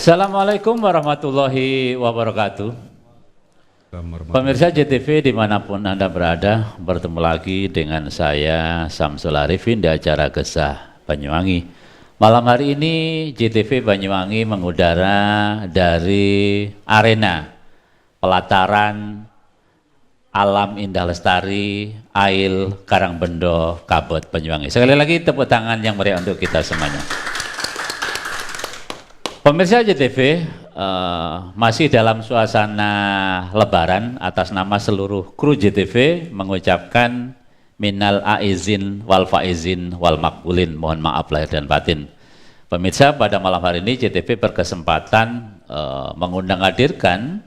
Assalamualaikum warahmatullahi wabarakatuh. Pemirsa JTV dimanapun Anda berada, bertemu lagi dengan saya Samsul Arifin di acara Gesah Banyuwangi. Malam hari ini JTV Banyuwangi mengudara dari arena pelataran Alam Indah Lestari, Ail, Karangbendo, Kabot, Banyuwangi. Sekali lagi tepuk tangan yang meriah untuk kita semuanya. Pemirsa JTV, masih dalam suasana Lebaran, atas nama seluruh kru JTV mengucapkan minal aizin wal faizin wal makbulin, mohon maaf lahir dan batin. Pemirsa, pada malam hari ini JTV berkesempatan mengundang hadirkan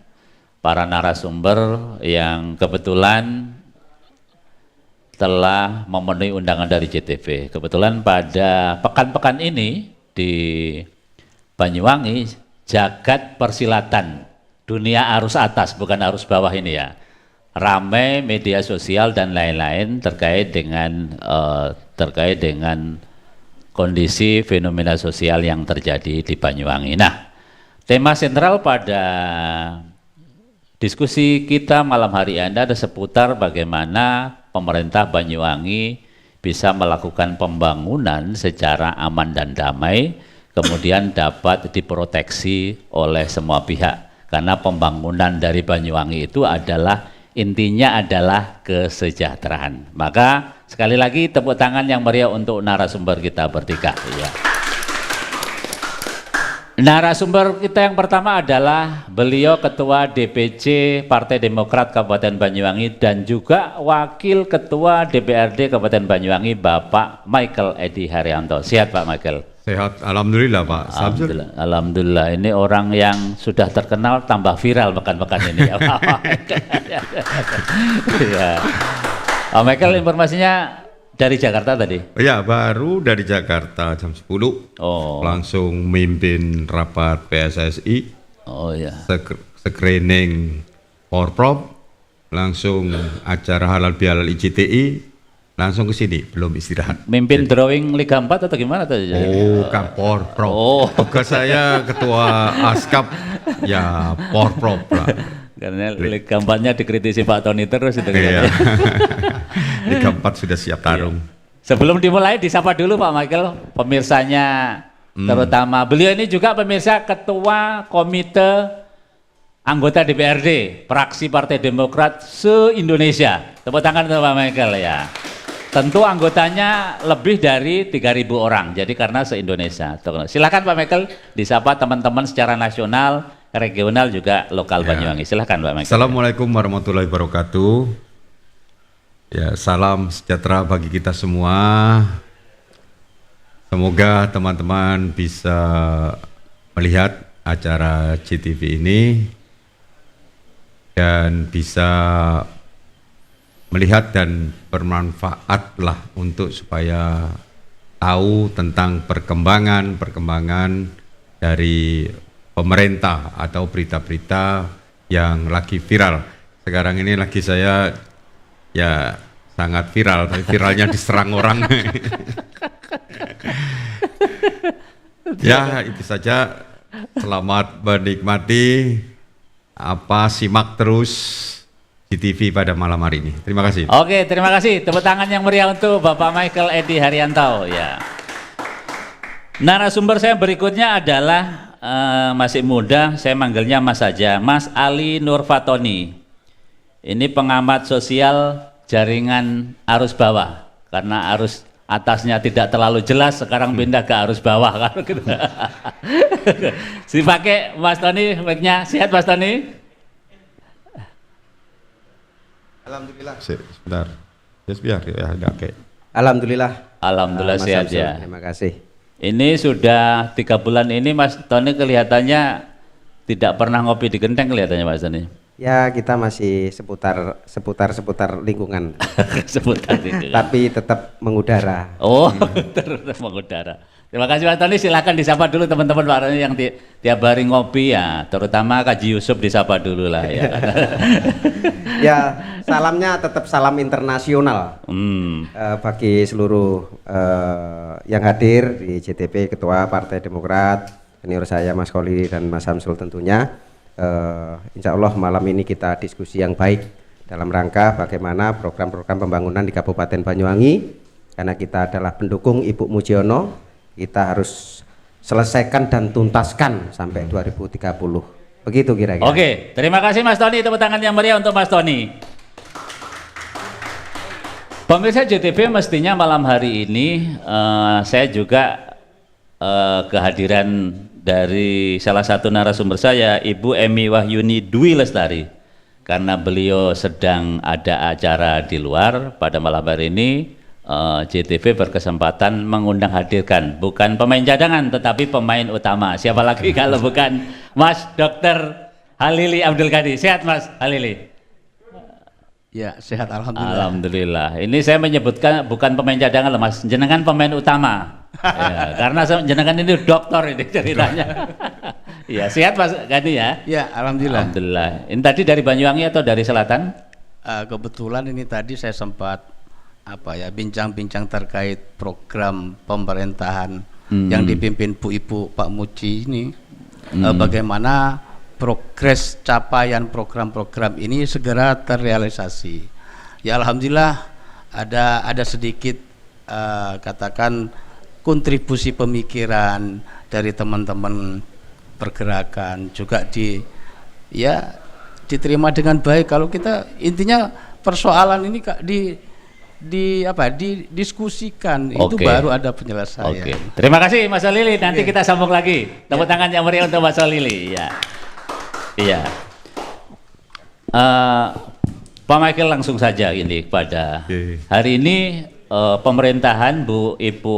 para narasumber yang kebetulan telah memenuhi undangan dari JTV. Kebetulan pada pekan-pekan ini di Banyuwangi, jagat persilatan dunia arus atas, bukan arus bawah ini ya, ramai media sosial dan lain-lain terkait dengan kondisi fenomena sosial yang terjadi di Banyuwangi. Nah, tema sentral pada diskusi kita malam hari ini ada seputar bagaimana pemerintah Banyuwangi bisa melakukan pembangunan secara aman dan damai, kemudian dapat diproteksi oleh semua pihak, karena pembangunan dari Banyuwangi itu adalah intinya adalah kesejahteraan. Maka sekali lagi tepuk tangan yang meriah untuk narasumber kita bertiga. Ya. Narasumber kita yang pertama adalah beliau Ketua DPC Partai Demokrat Kabupaten Banyuwangi dan juga Wakil Ketua DPRD Kabupaten Banyuwangi, Bapak Michael Edi Haryanto. Sehat Pak Michael? Sehat, alhamdulillah Pak Samsul. Alhamdulillah, ini orang yang sudah terkenal tambah viral pekan-pekan ini ya Pak ya. Pak Michael, informasinya dari Jakarta tadi? Ya, baru dari Jakarta jam 10. Oh. Langsung mimpin rapat PSSI. Oh ya. Screening Porprov, langsung acara halal bihalal ICTI. Langsung ke sini, belum istirahat. Mimpin drawing Liga 4 atau gimana tadi? Oh, kan Porprov. Oh. Tugas saya ketua ASKAP, ya Porprov lah. Karena Liga 4-nya dikritisi Pak Tony terus itu. Iya. Liga 4 sudah siap tarung. Sebelum dimulai disapa dulu Pak Michael, pemirsanya terutama. Beliau ini juga pemirsa Ketua Komite Anggota DPRD, Fraksi Partai Demokrat se-Indonesia. Tepuk tangan untuk Pak Michael ya. Tentu anggotanya lebih dari 3.000 orang, jadi karena se-Indonesia. Silakan Pak Michael, disapa teman-teman secara nasional, regional juga lokal ya. Banyuwangi. Silakan Pak Michael. Assalamualaikum warahmatullahi wabarakatuh. Ya, salam sejahtera bagi kita semua. Semoga teman-teman bisa melihat acara JTV ini dan bisa melihat dan bermanfaatlah untuk supaya tahu tentang perkembangan dari pemerintah atau berita-berita yang lagi viral. Sekarang ini lagi saya ya sangat viral, tapi viralnya diserang orang. Ya, itu saja. Selamat menikmati, simak terus JTV pada malam hari ini. Terima kasih. Oke, terima kasih. Tepuk tangan yang meriah untuk Bapak Michael Edi Haryanto. Ya. Narasumber saya berikutnya adalah masih muda, saya manggilnya Mas saja, Mas Ali Nurfatoni. Ini pengamat sosial jaringan arus bawah, karena arus atasnya tidak terlalu jelas, sekarang pindah ke arus bawah kan gitu. Dipakai Mas Tony mic-nya. Sehat Mas Tony? Alhamdulillah. Sebentar. Ya, ada oke. Alhamdulillah sehat ya. Terima kasih. Ini sudah 3 bulan ini Mas Tony kelihatannya tidak pernah ngopi di genteng kelihatannya Mas Tony. Ya, kita masih seputar lingkungan. Seputar lingkungan. Tapi tetap mengudara. Oh, tetap mengudara. Terima kasih Mas Tony, silakan disapa dulu teman-teman Pak Tony yang tiap hari ngopi ya, terutama Kaji Yusuf disapa dulu lah ya. Ya, salamnya tetap salam internasional bagi seluruh yang hadir di JTV, Ketua Partai Demokrat, senior saya Mas Koli dan Mas Samsul tentunya. Insya Allah malam ini kita diskusi yang baik dalam rangka bagaimana program-program pembangunan di Kabupaten Banyuwangi, karena kita adalah pendukung Ibu Mujiono, kita harus selesaikan dan tuntaskan sampai 2030. Begitu kira-kira. Oke, terima kasih Mas Tony, tepuk tangan yang meriah untuk Mas Tony. Pemirsa JTV, mestinya malam hari ini saya juga kehadiran dari salah satu narasumber saya, Ibu Emi Wahyuni Dwi Lestari, karena beliau sedang ada acara di luar pada malam hari ini. JTV berkesempatan mengundang hadirkan bukan pemain cadangan tetapi pemain utama. Siapa lagi kalau bukan Mas Dr. Halili Abdul Ghani. Sehat Mas Halili? Ya, sehat alhamdulillah. Alhamdulillah. Ini saya menyebutkan bukan pemain cadangan loh Mas, jenengan pemain utama. Ya, karena jenengan ini dokter ini ceritanya. Ya, sehat Mas Ghani ya? Ya, alhamdulillah. Alhamdulillah. Ini tadi dari Banyuwangi atau dari selatan? Kebetulan ini tadi saya sempat bincang-bincang terkait program pemerintahan yang dipimpin Bu Ibu Pak Muji ini, bagaimana progres capaian program-program ini segera terrealisasi. Ya alhamdulillah ada sedikit katakan kontribusi pemikiran dari teman-teman pergerakan juga diterima dengan baik. Kalau kita intinya persoalan ini didiskusikan, itu baru ada penyelesaian. Terima kasih Mas Lili, nanti kita sambung lagi. Tepuk tangan yang meriah untuk Mas Lili. Iya. Pak Michael, langsung saja ini pada hari ini pemerintahan Bu Ibu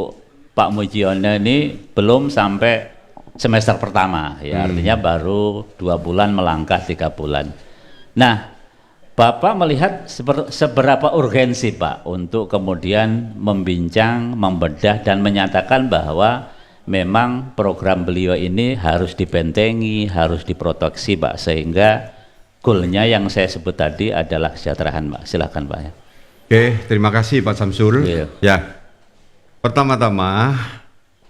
Pak Mujiono ini belum sampai semester pertama, ya artinya baru 2 bulan melangkah 3 bulan. Nah, Bapak melihat seberapa urgensi Pak untuk kemudian membincang, membedah dan menyatakan bahwa memang program beliau ini harus dibentengi, harus diproteksi Pak, sehingga goalnya yang saya sebut tadi adalah kesejahteraan Pak. Silakan Pak ya. Oke, terima kasih Pak Samsul. Ya, pertama-tama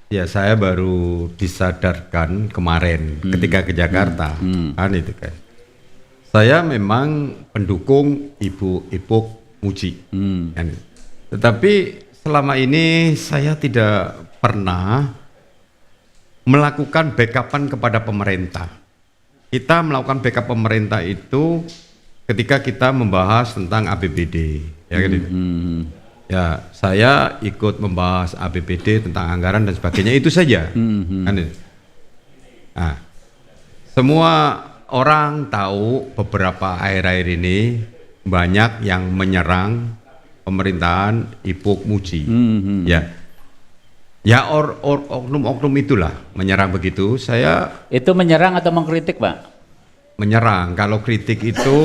ya saya baru disadarkan kemarin ketika ke Jakarta, kan itu kan. Saya memang pendukung Ibu Ipuk Muji, kan. Tetapi selama ini saya tidak pernah melakukan backupan kepada pemerintah. Kita melakukan backup pemerintah itu ketika kita membahas tentang APBD, ya kan itu. Ya, saya ikut membahas APBD tentang anggaran dan sebagainya, itu saja, kan itu. Nah, semua orang tahu beberapa akhir-akhir ini banyak yang menyerang pemerintahan Ibu Muji, ya oknum-oknum itulah menyerang begitu. Saya itu menyerang atau mengkritik Pak? Menyerang. Kalau kritik itu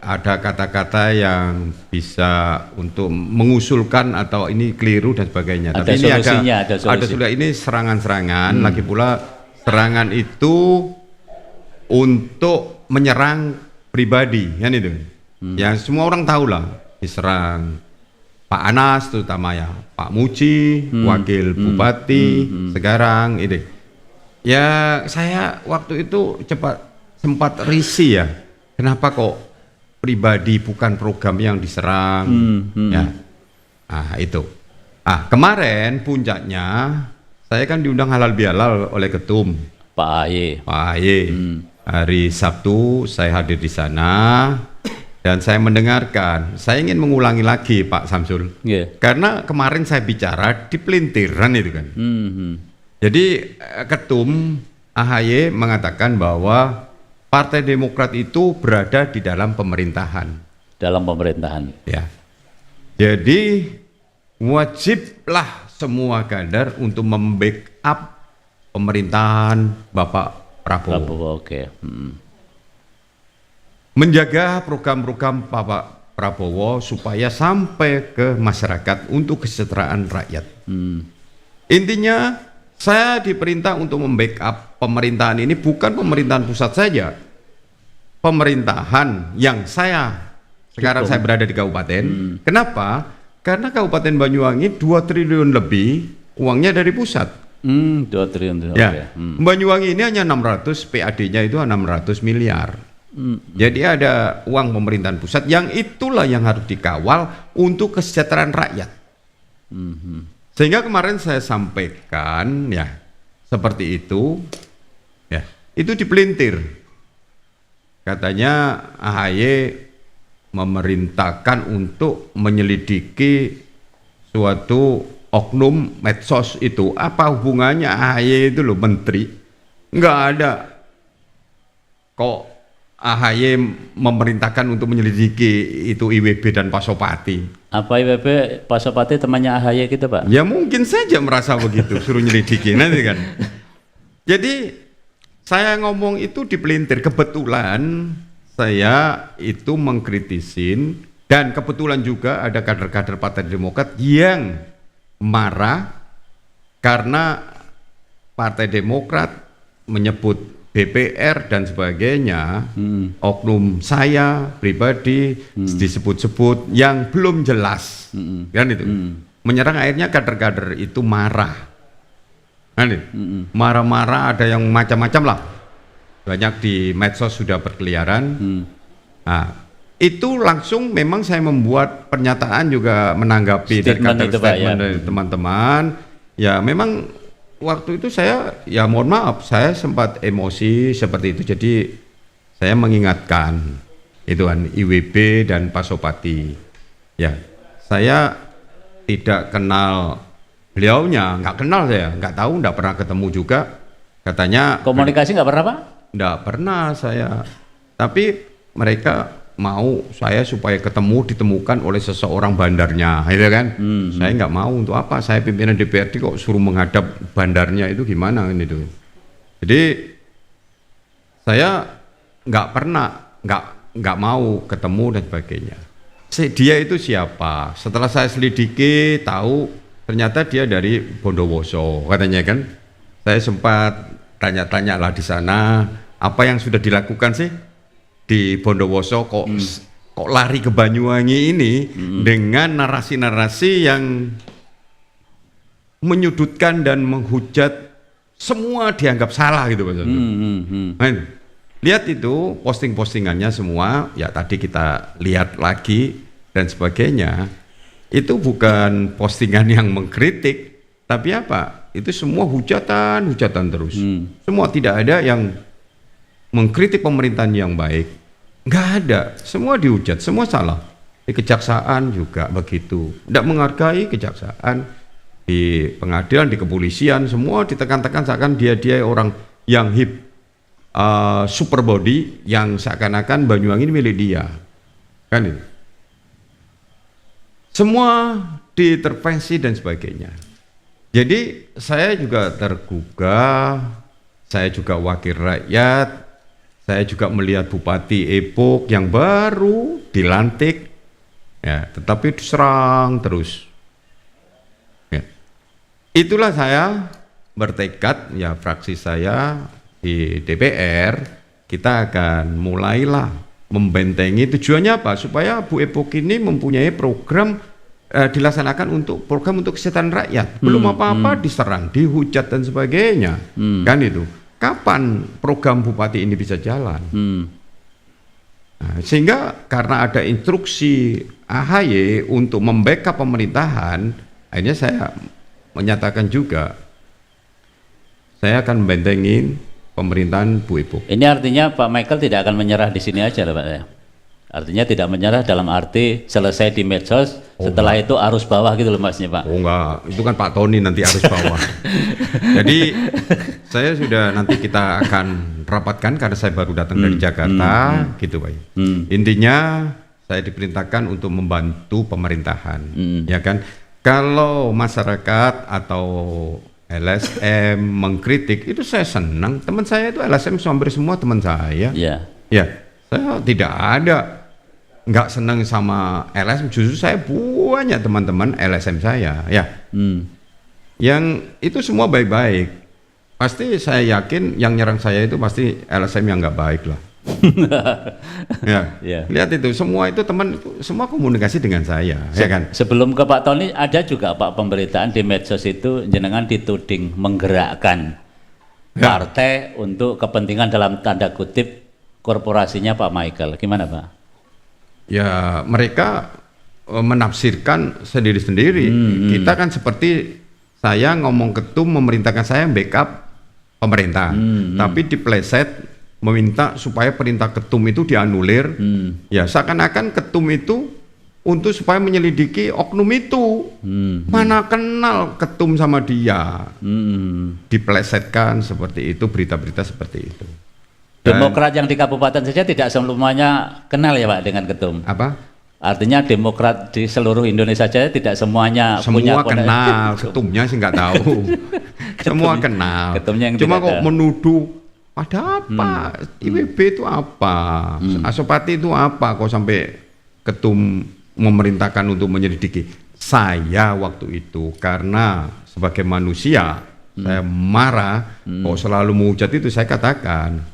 ada kata-kata yang bisa untuk mengusulkan atau ini keliru dan sebagainya. Ada tapi ini solusinya, ada sudah ini serangan-serangan. Lagi pula serangan itu untuk menyerang pribadi, kan itu. Ya semua orang tahu lah, diserang Pak Anas terutama ya, Pak Muji, wakil bupati sekarang ini. Ya saya waktu itu sempat risih ya, kenapa kok pribadi bukan program yang diserang, ya. Itu. Kemarin puncaknya saya kan diundang halal bihalal oleh ketum Pak Aye. Hari Sabtu saya hadir di sana dan saya mendengarkan. Saya ingin mengulangi lagi Pak Samsul, karena kemarin saya bicara di pelintiran itu kan. Jadi ketum AHY mengatakan bahwa Partai Demokrat itu berada di dalam pemerintahan. Ya. Jadi wajiblah semua kader untuk membackup pemerintahan Bapak Prabowo. Menjaga program-program Bapak Prabowo supaya sampai ke masyarakat untuk kesejahteraan rakyat. Intinya saya diperintah untuk membackup pemerintahan ini, bukan pemerintahan pusat saja. Pemerintahan yang sekarang saya berada di kabupaten. Kenapa? Karena Kabupaten Banyuwangi 2 triliun lebih uangnya dari pusat. 2 triliun. Ya, Banyuwangi ini hanya 600, PAD-nya itu 600 miliar. Jadi ada uang pemerintahan pusat yang itulah yang harus dikawal untuk kesejahteraan rakyat. Sehingga kemarin saya sampaikan ya seperti itu, ya itu dipelintir. Katanya AHY memerintahkan untuk menyelidiki suatu oknum medsos itu. Apa hubungannya AHY itu loh menteri? Enggak ada. Kok AHY memerintahkan untuk menyelidiki itu IWB dan Pasopati? Apa IWB Pasopati temannya AHY gitu Pak? Ya mungkin saja merasa begitu, suruh nyelidiki nanti kan. Jadi saya ngomong itu dipelintir. Kebetulan saya itu mengkritisin, dan kebetulan juga ada kader-kader Partai Demokrat yang marah karena Partai Demokrat menyebut DPR dan sebagainya, oknum saya pribadi disebut-sebut yang belum jelas, kan itu. Menyerang akhirnya kader-kader itu marah, kan itu. Marah-marah, ada yang macam-macam lah, banyak di medsos sudah berkeliaran. Nah, itu langsung memang saya membuat pernyataan juga menanggapi statement dari teman-teman. Ya memang waktu itu saya, ya mohon maaf, saya sempat emosi seperti itu. Jadi saya mengingatkan itu kan IWB dan Pasopati. Ya, saya tidak kenal beliaunya, nggak kenal saya, nggak tahu, nggak pernah ketemu juga. Katanya komunikasi nggak pernah Pak? Nggak pernah saya. Tapi mereka mau saya supaya ketemu, ditemukan oleh seseorang bandarnya, gitu kan? Saya nggak mau, untuk apa? Saya pimpinan DPRD kok suruh menghadap bandarnya, itu gimana kan itu? Jadi saya nggak pernah, nggak mau ketemu dan sebagainya. Dia itu siapa? Setelah saya selidiki, tahu ternyata dia dari Bondowoso, katanya kan? Saya sempat tanya-tanya lah di sana, apa yang sudah dilakukan sih di Bondowoso, kok lari ke Banyuwangi ini dengan narasi-narasi yang menyudutkan dan menghujat, semua dianggap salah gitu Pak. Lihat itu posting-postingannya semua, ya tadi kita lihat lagi dan sebagainya. Itu bukan postingan yang mengkritik, tapi apa? Itu semua hujatan terus. Semua, tidak ada yang mengkritik pemerintahan yang baik, nggak ada, semua dihujat, semua salah. Di kejaksaan juga begitu, tidak menghargai kejaksaan, di pengadilan, di kepolisian, semua ditekan-tekan seakan dia orang yang hip, super body, yang seakan-akan Banyuwangi ini milik dia, kan itu. Semua diintervensi dan sebagainya. Jadi saya juga tergugah, saya juga wakil rakyat. Saya juga melihat Bupati Epok yang baru dilantik, ya, tetapi diserang terus. Ya. Itulah saya bertekad, ya fraksi saya di DPR, kita akan mulailah membentengi. Tujuannya apa? Supaya Bu Epok ini mempunyai program, dilaksanakan untuk program untuk kesehatan rakyat. Belum apa-apa diserang, dihujat dan sebagainya, kan itu. Kapan program Bupati ini bisa jalan? Nah, sehingga karena ada instruksi AHY untuk membackup pemerintahan, akhirnya saya menyatakan juga saya akan membentengin pemerintahan Bu Epok. Ini artinya Pak Michael tidak akan menyerah di sini aja Pak ya? Artinya tidak menyerah dalam arti selesai di medsos, setelah itu arus bawah gitu loh Masnya Pak? Oh enggak, itu kan Pak Tony nanti arus bawah. Jadi saya sudah, nanti kita akan rapatkan karena saya baru datang dari Jakarta, gitu Pak. Intinya saya diperintahkan untuk membantu pemerintahan, ya kan? Kalau masyarakat atau LSM mengkritik, itu saya senang. Teman saya itu LSM hampir semua teman saya. Ya, saya tidak ada nggak senang sama LSM, justru saya banyak teman-teman LSM saya, ya. Yang itu semua baik-baik. Pasti saya yakin yang nyerang saya itu pasti LSM yang nggak baik lah. Ya. Lihat itu, semua itu teman, semua komunikasi dengan saya, ya kan? Sebelum ke Pak Tony, ada juga Pak pemberitaan di medsos itu jenengan dituding menggerakkan partai untuk kepentingan dalam tanda kutip korporasinya Pak Michael. Gimana Pak? Ya mereka menafsirkan sendiri-sendiri. Kita kan seperti saya ngomong ketum memerintahkan saya backup pemerintah, tapi dipleset meminta supaya perintah ketum itu dianulir. Ya seakan-akan ketum itu untuk supaya menyelidiki oknum itu. Mana kenal ketum sama dia. Diplesetkan seperti itu, berita-berita seperti itu. Demokrat yang di kabupaten saja tidak semuanya kenal ya Pak dengan ketum. Apa? Artinya Demokrat di seluruh Indonesia saja tidak semuanya semua punya kenal, ketumnya sih nggak tahu. Semua kenal. Ketumnya yang cuma tidak kok ada. menuduh ada apa? IWB itu apa? Asopati itu apa? Kok sampai ketum memerintahkan untuk menyelidiki? Saya waktu itu karena sebagai manusia saya marah. Kok selalu menghujat itu, saya katakan,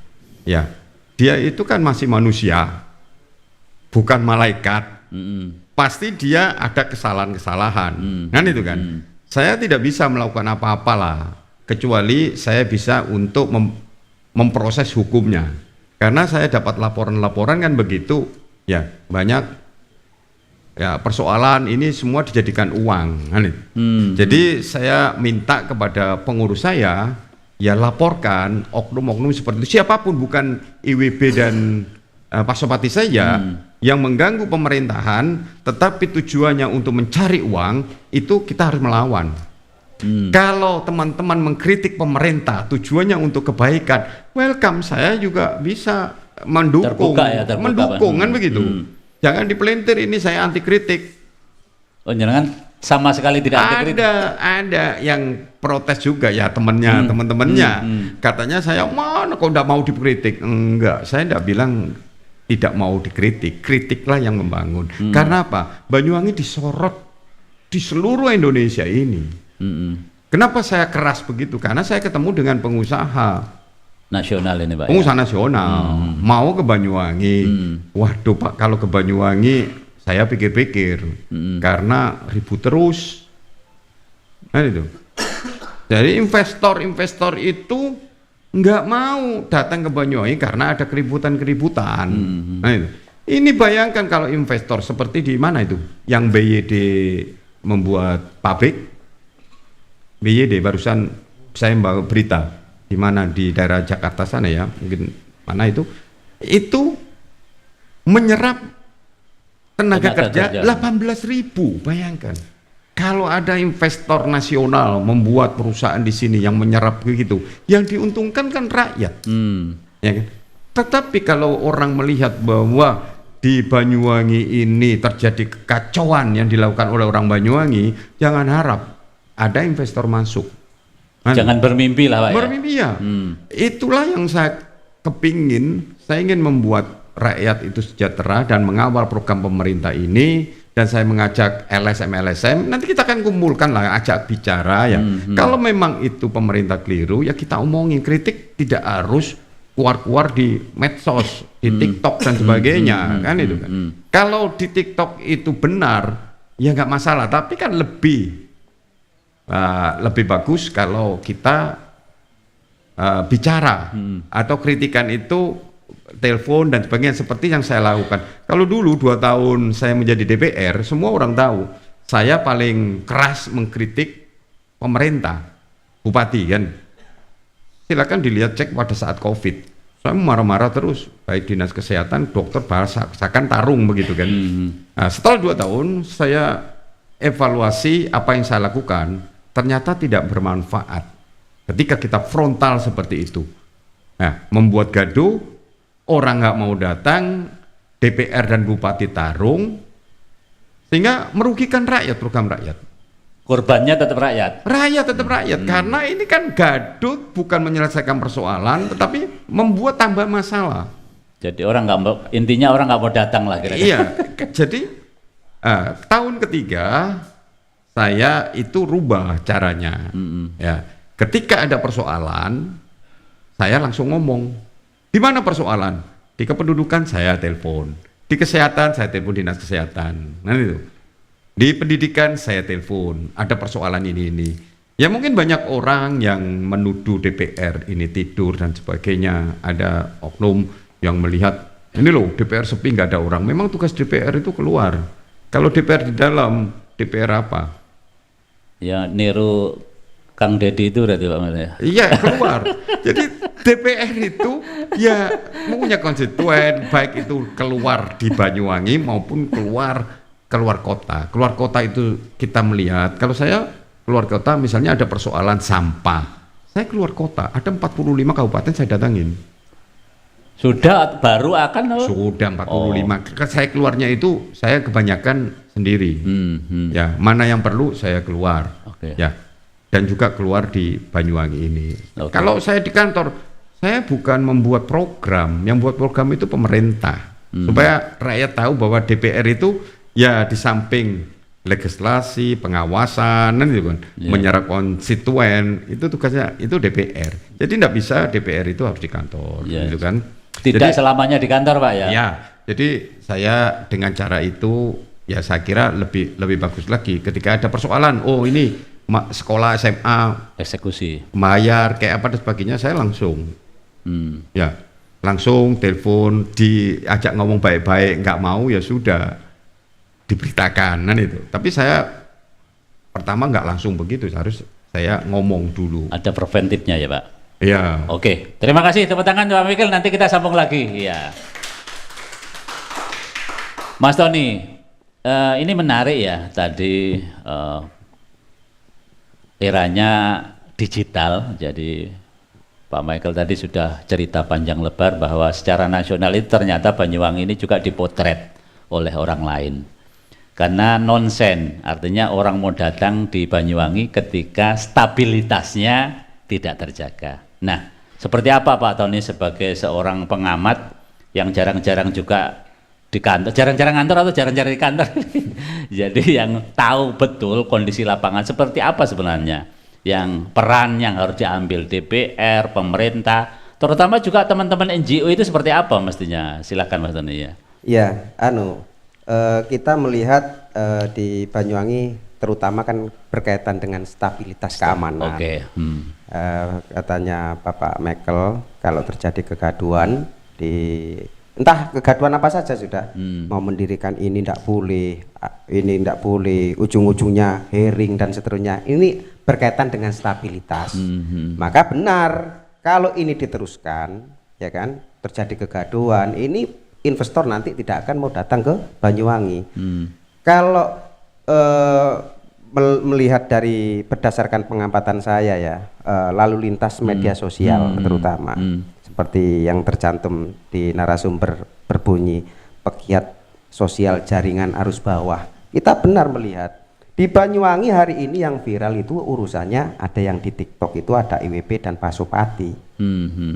ya dia itu kan masih manusia, bukan malaikat. Pasti dia ada kesalahan-kesalahan, kan itu kan. Saya tidak bisa melakukan apa-apalah, kecuali saya bisa untuk memproses hukumnya. Karena saya dapat laporan-laporan kan begitu, ya banyak ya persoalan ini semua dijadikan uang, kan itu. Jadi saya minta kepada pengurus saya, ya laporkan oknum-oknum seperti itu, siapapun, bukan IWB dan Pasopati saja yang mengganggu pemerintahan, tetapi tujuannya untuk mencari uang, itu kita harus melawan. Kalau teman-teman mengkritik pemerintah tujuannya untuk kebaikan, welcome, saya juga bisa mendukung, terbuka, kan begitu. Jangan dipelintir ini saya anti kritik. Oh, jangan sama sekali tidak anti kritik. Ada yang protes juga ya teman-temannya. Katanya saya mana kok tidak mau dikritik. Enggak, saya tidak bilang tidak mau dikritik. Kritiklah yang membangun. Karena apa? Banyuwangi disorot di seluruh Indonesia ini. Kenapa saya keras begitu? Karena saya ketemu dengan pengusaha nasional ini Pak. Pengusaha nasional mau ke Banyuwangi. Waduh Pak, kalau ke Banyuwangi saya pikir-pikir karena ribut terus. Nah itu. Jadi investor itu nggak mau datang ke Banyuwangi karena ada keributan-keributan. Nah itu. Ini bayangkan kalau investor seperti di mana itu, yang BYD membuat pabrik. BYD barusan saya membawa berita di mana di daerah Jakarta sana ya, mungkin mana itu menyerap tenaga kerja 18.000. Bayangkan kalau ada investor nasional membuat perusahaan di sini yang menyerap begitu, yang diuntungkan kan rakyat. Ya kan? Tetapi kalau orang melihat bahwa di Banyuwangi ini terjadi kekacauan yang dilakukan oleh orang Banyuwangi, jangan harap ada investor masuk. Jangan bermimpi lah Pak. Bermimpi ya. Itulah yang saya kepingin. Saya ingin membuat rakyat itu sejahtera dan mengawal program pemerintah ini. Dan saya mengajak LSM. Nanti kita akan kumpulkan lah, ajak bicara ya. Kalau memang itu pemerintah keliru, ya kita omongin. Kritik tidak harus keluar-keluar di medsos, di TikTok dan sebagainya, kan itu kan. Kalau di TikTok itu benar, ya nggak masalah. Tapi kan lebih bagus kalau kita bicara atau kritikan itu telepon dan sebagainya, seperti yang saya lakukan. Kalau dulu 2 tahun saya menjadi DPR, semua orang tahu saya paling keras mengkritik pemerintah, bupati kan. Silakan dilihat, cek pada saat COVID. Saya marah-marah terus, baik dinas kesehatan, dokter, bahasakan tarung begitu kan. Nah, setelah 2 tahun saya evaluasi apa yang saya lakukan. Ternyata tidak bermanfaat ketika kita frontal seperti itu. Nah, membuat gaduh, orang nggak mau datang, DPR dan bupati tarung, sehingga merugikan rakyat, program rakyat. Korbannya tetap rakyat. Rakyat tetap rakyat, karena ini kan gaduh bukan menyelesaikan persoalan, tetapi membuat tambah masalah. Jadi intinya orang nggak mau datang lah kira-kira. Iya, jadi tahun ketiga saya itu rubah caranya. Ya, ketika ada persoalan, saya langsung ngomong, di mana persoalan? Di kependudukan saya telepon, di kesehatan saya telepon dinas kesehatan. Nah itu. Di pendidikan saya telepon, ada persoalan ini. Ya mungkin banyak orang yang menuduh DPR ini tidur dan sebagainya. Ada oknum yang melihat, ini loh DPR sepi nggak ada orang. Memang tugas DPR itu keluar. Kalau DPR di dalam, DPR apa? Ya niru Kang Deddy itu berarti Pak Mas ya? Iya keluar. Jadi DPR itu ya punya konstituen, baik itu keluar di Banyuwangi maupun keluar kota. Keluar kota itu kita melihat, kalau saya keluar kota misalnya ada persoalan sampah, saya keluar kota, ada 45 kabupaten saya datangin. Sudah baru akan Sudah 45. Saya keluarnya itu saya kebanyakan sendiri. Ya, mana yang perlu saya keluar. Ya. Dan juga keluar di Banyuwangi ini. Kalau saya di kantor, saya bukan membuat program. Yang buat program itu pemerintah. Supaya rakyat tahu bahwa DPR itu ya di samping legislasi, pengawasan, gitu kan, menyerap konstituen, itu tugasnya itu DPR. Jadi tidak bisa DPR itu harus di kantor, gitu kan. Tidak jadi, selamanya di kantor Pak ya? Ya, jadi saya dengan cara itu ya saya kira lebih bagus lagi ketika ada persoalan. Oh ini sekolah SMA eksekusi, bayar kayak apa dan sebagainya, saya langsung, ya langsung telepon, diajak ngomong baik-baik, nggak mau ya sudah diberitakan kan itu. Tapi saya pertama nggak langsung begitu, harus saya ngomong dulu. Ada preventifnya ya Pak? Iya. Oke, terima kasih, tepuk tangan Pak Mikil, nanti kita sambung lagi. Iya. Mas Tony, ini menarik ya tadi eranya digital. Jadi Pak Michael tadi sudah cerita panjang lebar bahwa secara nasional itu ternyata Banyuwangi ini juga dipotret oleh orang lain. Karena nonsen, artinya orang mau datang di Banyuwangi ketika stabilitasnya tidak terjaga. Nah, seperti apa Pak Tony sebagai seorang pengamat yang jarang-jarang juga di kantor, jarang-jarang kantor atau jarang-jarang di kantor? Jadi yang tahu betul kondisi lapangan seperti apa sebenarnya, yang peran yang harus diambil DPR, pemerintah, terutama juga teman-teman NGO itu seperti apa mestinya? Silakan Mas Tony ya. Iya, kita melihat di Banyuwangi terutama kan berkaitan dengan stabilitas keamanan. Oke. Katanya Bapak Michael, kalau terjadi kegaduhan entah kegaduhan apa saja sudah, mau mendirikan ini tidak boleh, ujung-ujungnya hearing dan seterusnya. Ini berkaitan dengan stabilitas. Maka benar kalau ini diteruskan, ya kan, terjadi kegaduhan, ini investor nanti tidak akan mau datang ke Banyuwangi. Kalau melihat dari berdasarkan pengamatan saya ya, lalu lintas media sosial terutama seperti yang tercantum di narasumber berbunyi pegiat sosial jaringan arus bawah, kita benar melihat di Banyuwangi hari ini yang viral itu urusannya ada yang di TikTok itu ada IWP dan Pasupati.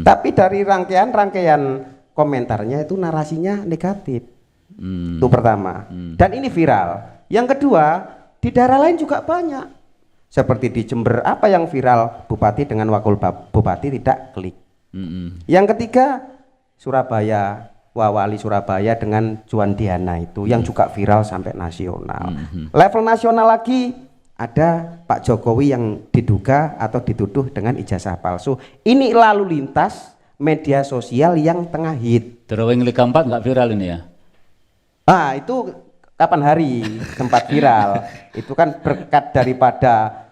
Tapi dari rangkaian komentarnya itu narasinya negatif. Itu pertama. Dan ini viral. Yang kedua, di daerah lain juga banyak. Seperti di Jember, apa yang viral, bupati dengan wakil bupati tidak klik. Yang ketiga, Surabaya, wali Surabaya dengan Juan Diana itu yang juga viral sampai nasional. Level nasional lagi ada Pak Jokowi yang diduga atau dituduh dengan ijazah palsu. Ini lalu lintas media sosial yang tengah hit. Drawing Liga 4 nggak viral ini ya? Itu kapan hari tempat viral? Itu kan berkat daripada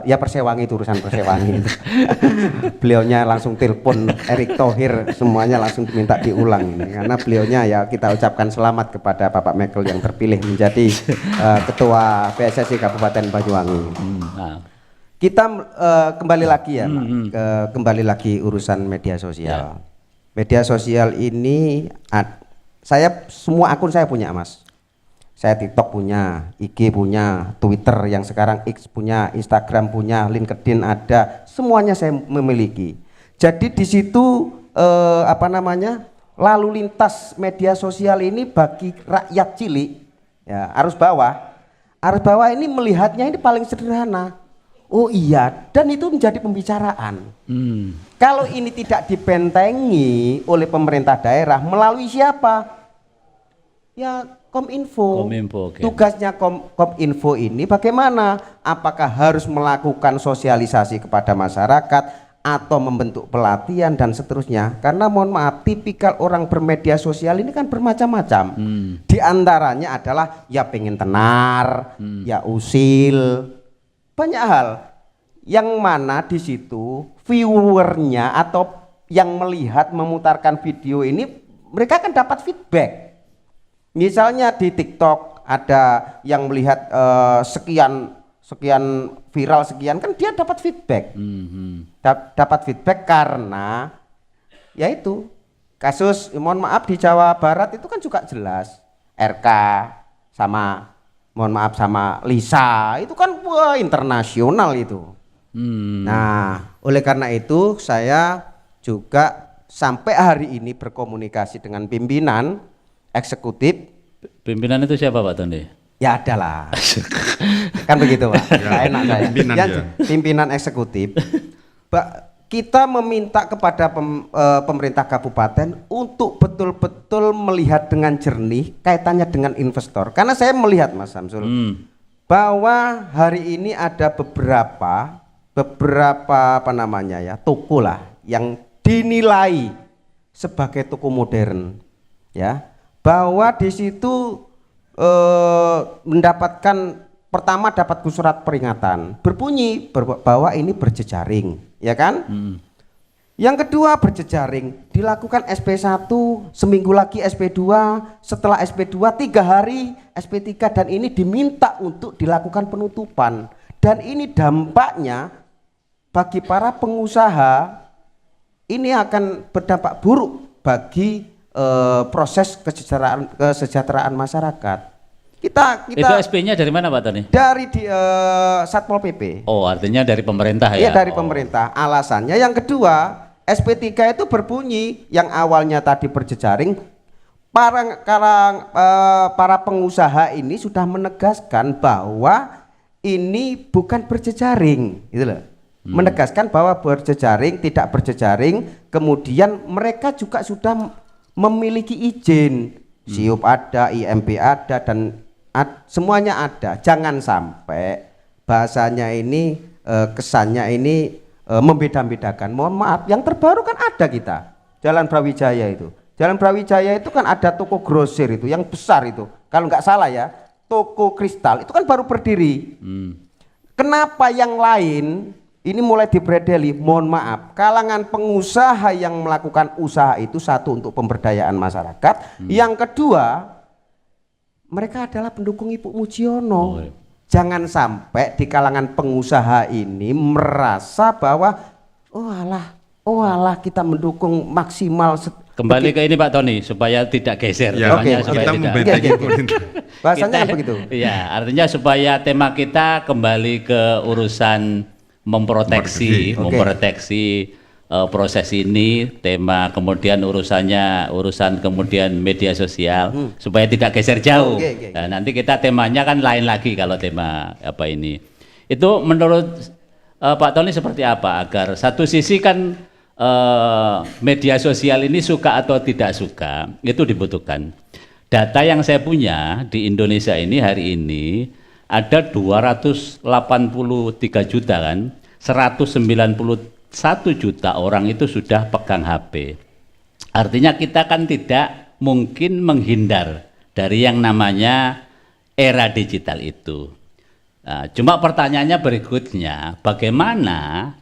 ya Persewangi, itu urusan Persewangi. Beliaunya langsung telepon Erick Thohir, semuanya langsung diminta diulang ini. Karena beliaunya ya kita ucapkan selamat kepada Bapak Michael yang terpilih menjadi Ketua PSSI Kabupaten Banyuwangi. Kita kembali lagi ya, kembali lagi urusan media sosial. Media sosial ini semua akun saya punya Mas. Saya TikTok punya, IG punya, Twitter yang sekarang X punya, Instagram punya, LinkedIn ada, semuanya saya memiliki. Jadi di situ lalu lintas media sosial ini bagi rakyat cilik, ya arus bawah ini melihatnya ini paling sederhana. oh iya, dan itu menjadi pembicaraan. Kalau ini tidak dibentengi oleh pemerintah daerah melalui siapa? Ya Kominfo. Kominfo, okay. Tugasnya Kominfo ini bagaimana? Apakah harus melakukan sosialisasi kepada masyarakat atau membentuk pelatihan dan seterusnya? Karena mohon maaf, tipikal orang bermedia sosial ini kan bermacam-macam. Di antaranya adalah ya pengen tenar, ya usil, banyak hal. Yang mana di situ viewernya atau yang melihat memutarkan video ini mereka kan dapat feedback. Misalnya di TikTok ada yang melihat sekian viral sekian, kan dia dapat feedback. Dapat feedback karena yaitu kasus, mohon maaf, di Jawa Barat itu kan juga jelas RK sama mohon maaf sama Lisa itu kan wah internasional itu. Nah, oleh karena itu saya juga sampai hari ini berkomunikasi dengan pimpinan eksekutif. Pimpinan itu siapa Pak Tony? Ya adalah. Kan begitu Pak. Nggak enak saya. Pimpinan eksekutif. Kita meminta kepada pemerintah kabupaten untuk betul-betul melihat dengan jernih kaitannya dengan investor. Karena saya melihat Mas Samsul bahwa hari ini ada beberapa apa namanya ya, toko lah yang dinilai sebagai toko modern ya, bahwa di situ mendapatkan, pertama dapat surat peringatan berbunyi bahwa ini berjejaring, ya kan? Yang kedua berjejaring, dilakukan SP1, seminggu lagi SP2, setelah SP2 3 hari SP3, dan ini diminta untuk dilakukan penutupan. Dan ini dampaknya bagi para pengusaha ini akan berdampak buruk bagi proses kesejahteraan masyarakat. Kita itu SP-nya dari mana Pak Tony? Dari Satpol PP. Oh, artinya dari pemerintah ya? Iya, dari pemerintah. Alasannya yang kedua, SP3 itu berbunyi yang awalnya tadi berjejaring, para pengusaha ini sudah menegaskan bahwa ini bukan berjejaring, gitu loh. Menegaskan bahwa berjejaring, tidak berjejaring, kemudian mereka juga sudah memiliki izin, SIUP ada, IMB ada, dan semuanya ada. Jangan sampai bahasanya ini kesannya ini membeda-bedakan. Mohon maaf, yang terbaru kan ada kita Jalan Brawijaya itu. Jalan Brawijaya itu kan ada toko grosir itu yang besar itu. Kalau nggak salah ya, toko Kristal itu kan baru berdiri. Kenapa yang lain ini mulai dibredeli? Mohon maaf, kalangan pengusaha yang melakukan usaha itu, satu untuk pemberdayaan masyarakat, yang kedua mereka adalah pendukung Ibu Mujiono. Jangan sampai di kalangan pengusaha ini merasa bahwa oh alah kita mendukung maksimal. Kembali ke ini Pak Tony supaya tidak geser. Ya, supaya kita bahasanya kita, begitu. Ya, artinya supaya tema kita kembali ke urusan memproteksi proses ini, tema kemudian urusan kemudian media sosial supaya tidak geser jauh. Nah, nanti kita temanya kan lain lagi kalau tema apa ini. Itu menurut Pak Tony seperti apa agar satu sisi kan media sosial ini suka atau tidak suka itu dibutuhkan. Data yang saya punya di Indonesia ini hari ini ada 283 juta kan, 191 juta orang itu sudah pegang HP. Artinya kita kan tidak mungkin menghindar dari yang namanya era digital itu. Nah, cuma pertanyaannya berikutnya, bagaimana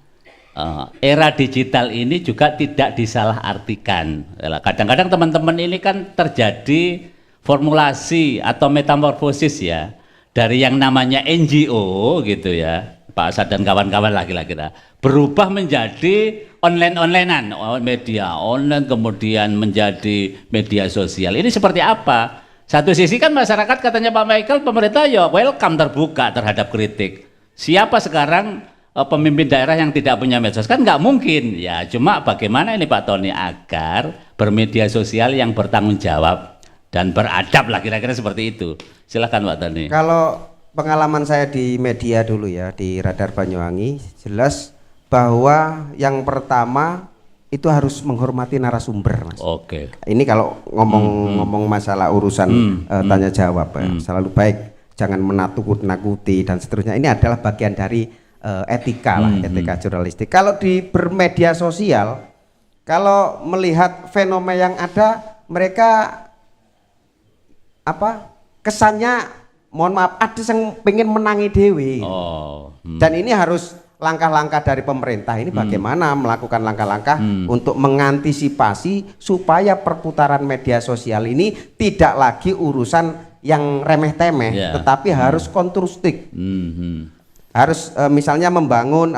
era digital ini juga tidak disalahartikan. Kadang-kadang teman-teman ini kan terjadi formulasi atau metamorfosis ya, dari yang namanya NGO gitu ya, Pak Asad dan kawan-kawan lagi-lagi berubah menjadi online-onlinean, media online kemudian menjadi media sosial. Ini seperti apa? Satu sisi kan masyarakat katanya Pak Michael, pemerintah ya welcome, terbuka terhadap kritik. Siapa sekarang pemimpin daerah yang tidak punya medsos? Kan nggak mungkin ya. Cuma bagaimana ini Pak Tony agar bermedia sosial yang bertanggung jawab dan beradab lah, kira-kira seperti itu. Silakan Pak Tony. Kalau pengalaman saya di media dulu ya, di Radar Banyuwangi, jelas bahwa yang pertama itu harus menghormati narasumber, Mas. Oke. Ini kalau ngomong masalah urusan tanya jawab ya, selalu baik, jangan menakut-nakuti dan seterusnya. Ini adalah bagian dari etika lah, etika jurnalistik. Kalau di bermedia sosial, kalau melihat fenomena yang ada, mereka kesannya, mohon maaf, ada yang pengen menangi dewi. Dan ini harus langkah-langkah dari pemerintah ini bagaimana melakukan langkah-langkah untuk mengantisipasi supaya perputaran media sosial ini tidak lagi urusan yang remeh-temeh, tetapi harus konstruktif. Harus misalnya membangun,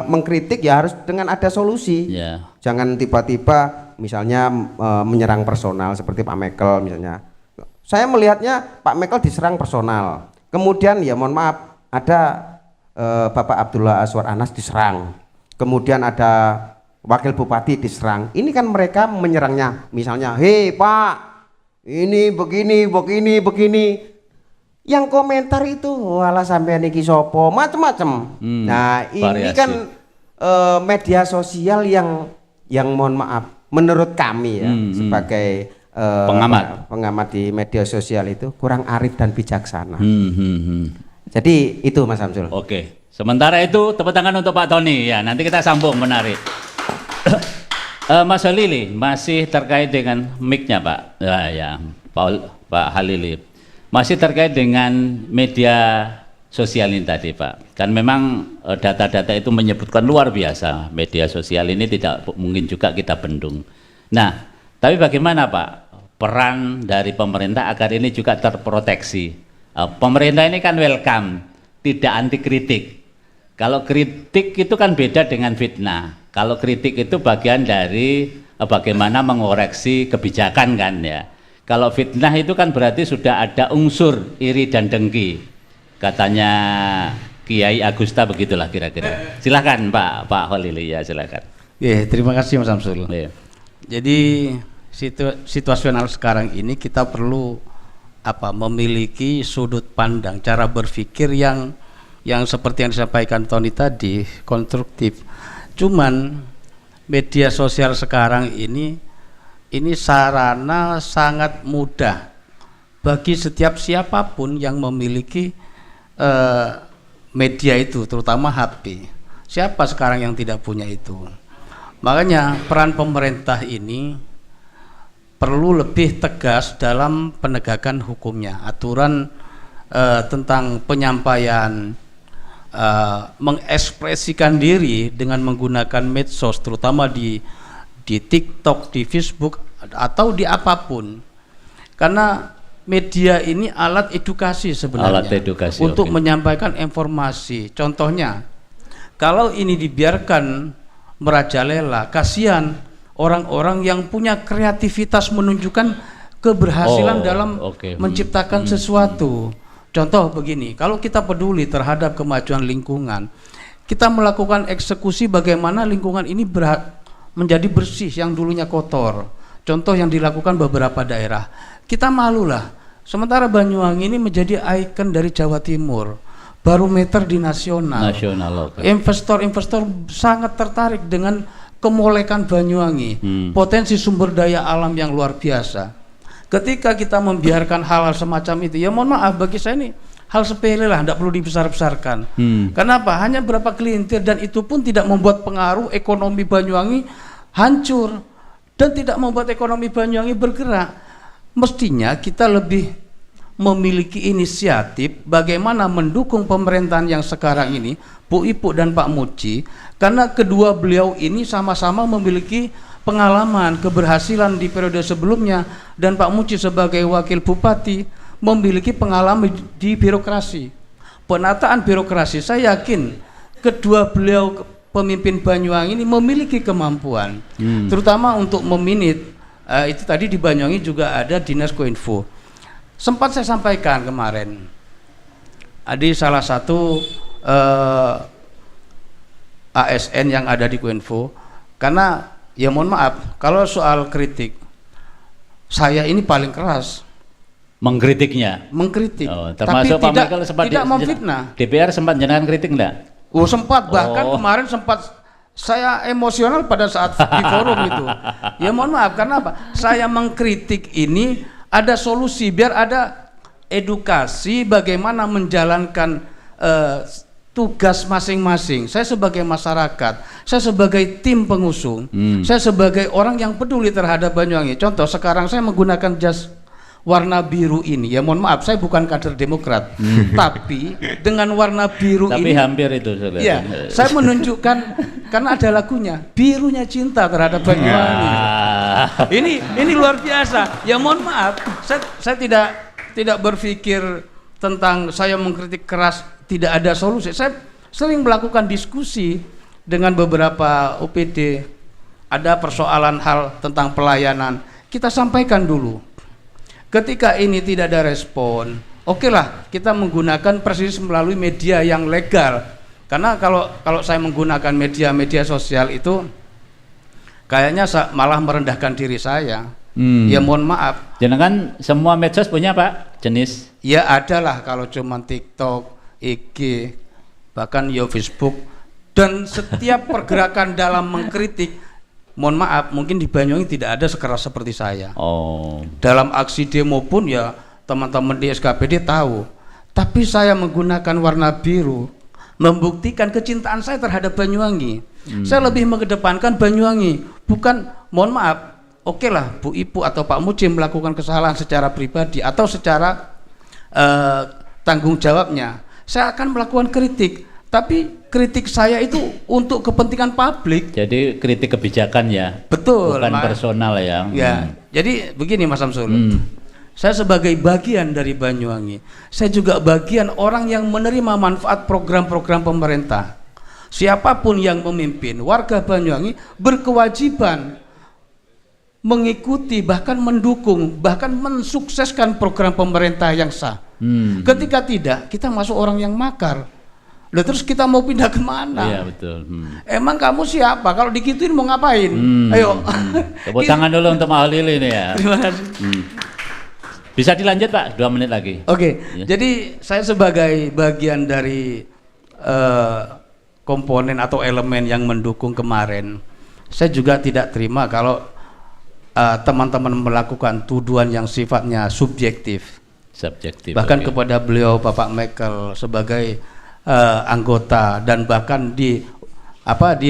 mengkritik ya harus dengan ada solusi. Jangan tiba-tiba misalnya menyerang personal seperti Pak Mekel misalnya. Saya melihatnya Pak Mekel diserang personal. Kemudian ya mohon maaf, ada Bapak Abdullah Azwar Anas diserang, kemudian ada Wakil Bupati diserang. Ini kan mereka menyerangnya, misalnya, hei Pak, ini begini. Yang komentar itu, walah sampean iki sopo, macem-macem. Nah ini kan media sosial yang mohon maaf, menurut kami ya sebagai pengamat di media sosial itu kurang arif dan bijaksana. Jadi itu Mas Samsul. Oke. Sementara itu tepuk tangan untuk Pak Tony ya. Nanti kita sambung, menarik. Mas Halili masih terkait dengan mic-nya Pak. Ya, Pak Halili. Masih terkait dengan media sosial ini tadi Pak. Kan memang data-data itu menyebutkan luar biasa. Media sosial ini tidak mungkin juga kita bendung. Nah, tapi bagaimana Pak peran dari pemerintah agar ini juga terproteksi? Pemerintah ini kan welcome, tidak anti kritik. Kalau kritik itu kan beda dengan fitnah. Kalau kritik itu bagian dari bagaimana mengoreksi kebijakan kan ya. Kalau fitnah itu kan berarti sudah ada unsur iri dan dengki. Katanya Kiai Agusta begitulah kira-kira. Silakan Pak Holili ya, silakan. Terima kasih Mas Samsul. Jadi situasional sekarang ini kita perlu memiliki sudut pandang, cara berpikir yang seperti yang disampaikan Tony tadi, konstruktif. Cuman media sosial sekarang ini sarana sangat mudah bagi setiap siapapun yang memiliki media itu, terutama HP. Siapa sekarang yang tidak punya itu? Makanya peran pemerintah ini perlu lebih tegas dalam penegakan hukumnya. Aturan tentang penyampaian, mengekspresikan diri dengan menggunakan medsos, terutama di TikTok, di Facebook, atau di apapun. Karena media ini alat edukasi sebenarnya, alat edukasi, untuk menyampaikan informasi. Contohnya, kalau ini dibiarkan merajalela, kasihan orang-orang yang punya kreativitas menunjukkan keberhasilan dalam menciptakan sesuatu. Contoh begini, kalau kita peduli terhadap kemajuan lingkungan, kita melakukan eksekusi bagaimana lingkungan ini menjadi bersih yang dulunya kotor. Contoh yang dilakukan beberapa daerah. Kita malulah, sementara Banyuwangi ini menjadi ikon dari Jawa Timur, barometer di nasional. Investor-investor sangat tertarik dengan kemolekan Banyuwangi, potensi sumber daya alam yang luar biasa. Ketika kita membiarkan hal-hal semacam itu, ya mohon maaf, bagi saya ini hal sepele lah, tidak perlu dibesar-besarkan. Kenapa? Hanya berapa kelintir, dan itu pun tidak membuat pengaruh ekonomi Banyuwangi hancur dan tidak membuat ekonomi Banyuwangi bergerak. Mestinya kita lebih memiliki inisiatif bagaimana mendukung pemerintahan yang sekarang ini, Bu Ipuk dan Pak Muji, karena kedua beliau ini sama-sama memiliki pengalaman, keberhasilan di periode sebelumnya, dan Pak Muji sebagai wakil bupati memiliki pengalaman di birokrasi, penataan birokrasi. Saya yakin kedua beliau pemimpin Banyuwangi ini memiliki kemampuan, terutama untuk meminit. Itu tadi di Banyuwangi juga ada Dinas Koinfo. Sempat saya sampaikan kemarin, ada salah satu ASN yang ada di Koinfo, karena ya mohon maaf, kalau soal kritik saya ini paling keras. Mengkritiknya. Mengkritik. Termasuk tapi Pak Michael sempat tidak memfitnah. DPR sempat jenengan kritik enggak? Oh sempat, bahkan kemarin sempat saya emosional pada saat di forum itu. Ya mohon maaf, karena apa? Saya mengkritik ini ada solusi biar ada edukasi bagaimana menjalankan tugas masing-masing. Saya sebagai masyarakat, saya sebagai tim pengusung, saya sebagai orang yang peduli terhadap Banyuwangi. Contoh sekarang saya menggunakan jas warna biru ini, ya mohon maaf saya bukan kader Demokrat, tapi dengan warna biru tapi ini hampir itu ya, saya menunjukkan karena ada lagunya birunya cinta terhadap Banyuwangi. Ini luar biasa. Ya mohon maaf, saya tidak berpikir tentang saya mengkritik keras tidak ada solusi. Saya sering melakukan diskusi dengan beberapa OPD, ada persoalan hal tentang pelayanan, kita sampaikan dulu. Ketika ini tidak ada respon, okelah kita menggunakan persis melalui media yang legal. Karena kalau saya menggunakan media sosial itu kayaknya malah merendahkan diri saya. Ya mohon maaf. Jangan semua medsos punya Pak jenis? Ya ada lah, kalau cuma TikTok, IG, bahkan ya Facebook. Dan setiap pergerakan dalam mengkritik, mohon maaf, mungkin di Banyuwangi tidak ada sekeras seperti saya. Dalam aksi demo pun ya teman-teman di SKPD tahu. Tapi saya menggunakan warna biru membuktikan kecintaan saya terhadap Banyuwangi. Saya lebih mengedepankan Banyuwangi, bukan, mohon maaf, okelah Bu Ipu atau Pak Muji melakukan kesalahan secara pribadi atau secara tanggung jawabnya. Saya akan melakukan kritik. Tapi kritik saya itu untuk kepentingan publik. Jadi kritik kebijakan ya. Betul. Bukan personal ya. Ya. Jadi begini Mas Samsul. Saya sebagai bagian dari Banyuwangi, saya juga bagian orang yang menerima manfaat program-program pemerintah. Siapapun yang memimpin, warga Banyuwangi berkewajiban mengikuti, bahkan mendukung, bahkan mensukseskan program pemerintah yang sah. Ketika tidak, kita masuk orang yang makar. Lah terus kita mau pindah kemana? Iya betul. Emang kamu siapa? Kalau digituin mau ngapain? Ayo. Tepuk tangan dulu untuk Pak Holil ini ya. Terima kasih. Bisa dilanjut Pak, 2 menit lagi. Oke. Ya. Jadi saya sebagai bagian dari komponen atau elemen yang mendukung kemarin, saya juga tidak terima kalau teman-teman melakukan tuduhan yang sifatnya subjektif. Bahkan kepada beliau Bapak Michael sebagai anggota dan bahkan di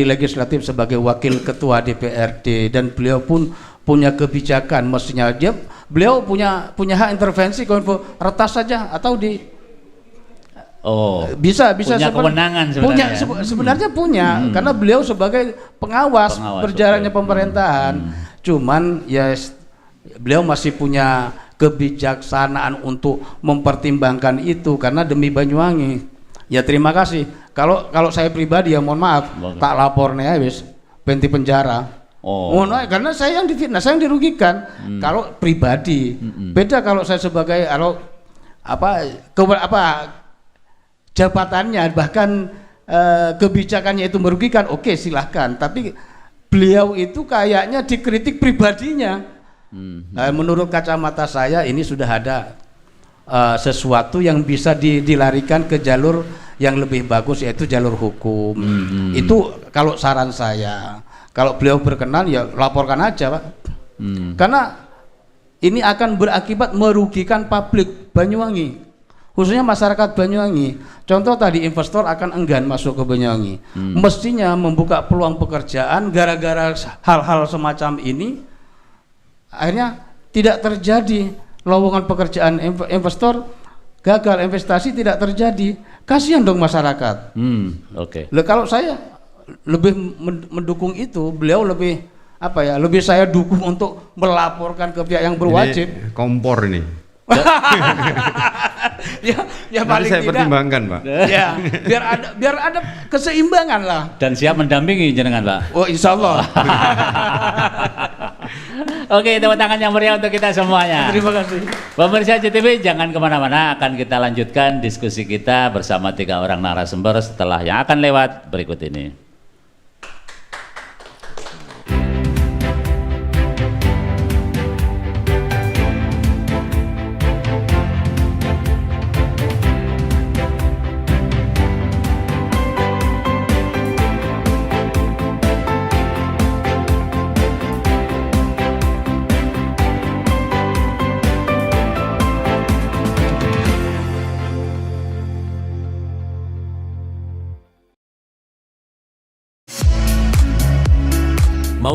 legislatif sebagai wakil ketua DPRD, dan beliau pun punya kebijakan, mestinya beliau punya hak intervensi kominfo retas saja atau di bisa punya kewenangan sebenarnya punya karena beliau sebagai pengawas berjalannya pemerintahan. Cuman ya beliau masih punya kebijaksanaan untuk mempertimbangkan itu karena demi Banyuwangi. Ya terima kasih. Kalau saya pribadi ya mohon maaf, tak lapornya habis penti penjara. Mohon maaf, karena saya yang difitnah, saya yang dirugikan. Kalau pribadi, beda kalau saya sebagai jabatannya bahkan kebijakannya itu merugikan, oke silahkan. Tapi beliau itu kayaknya dikritik pribadinya. Menurut kacamata saya ini sudah ada sesuatu yang bisa dilarikan ke jalur yang lebih bagus, yaitu jalur hukum. Itu kalau saran saya. Kalau beliau berkenan ya laporkan aja Pak. Karena ini akan berakibat merugikan publik Banyuwangi, khususnya masyarakat Banyuwangi. Contoh tadi investor akan enggan masuk ke Banyuwangi. Mestinya membuka peluang pekerjaan, gara-gara hal-hal semacam ini akhirnya tidak terjadi lowongan pekerjaan, investor gagal, investasi tidak terjadi. Kasihan dong masyarakat. Kalau saya lebih mendukung itu, beliau lebih lebih saya dukung untuk melaporkan ke pihak yang berwajib. Ini kompor ini. ya paling saya tidak pertimbangkan Pak. Ya biar ada keseimbangan lah. Dan siap mendampingi jenengan Pak. Oh insya Allah. Oke, tepuk tangan yang meriah untuk kita semuanya. Terima kasih. Pemirsa JTV, jangan kemana-mana, akan kita lanjutkan diskusi kita bersama 3 orang narasumber setelah yang akan lewat berikut ini.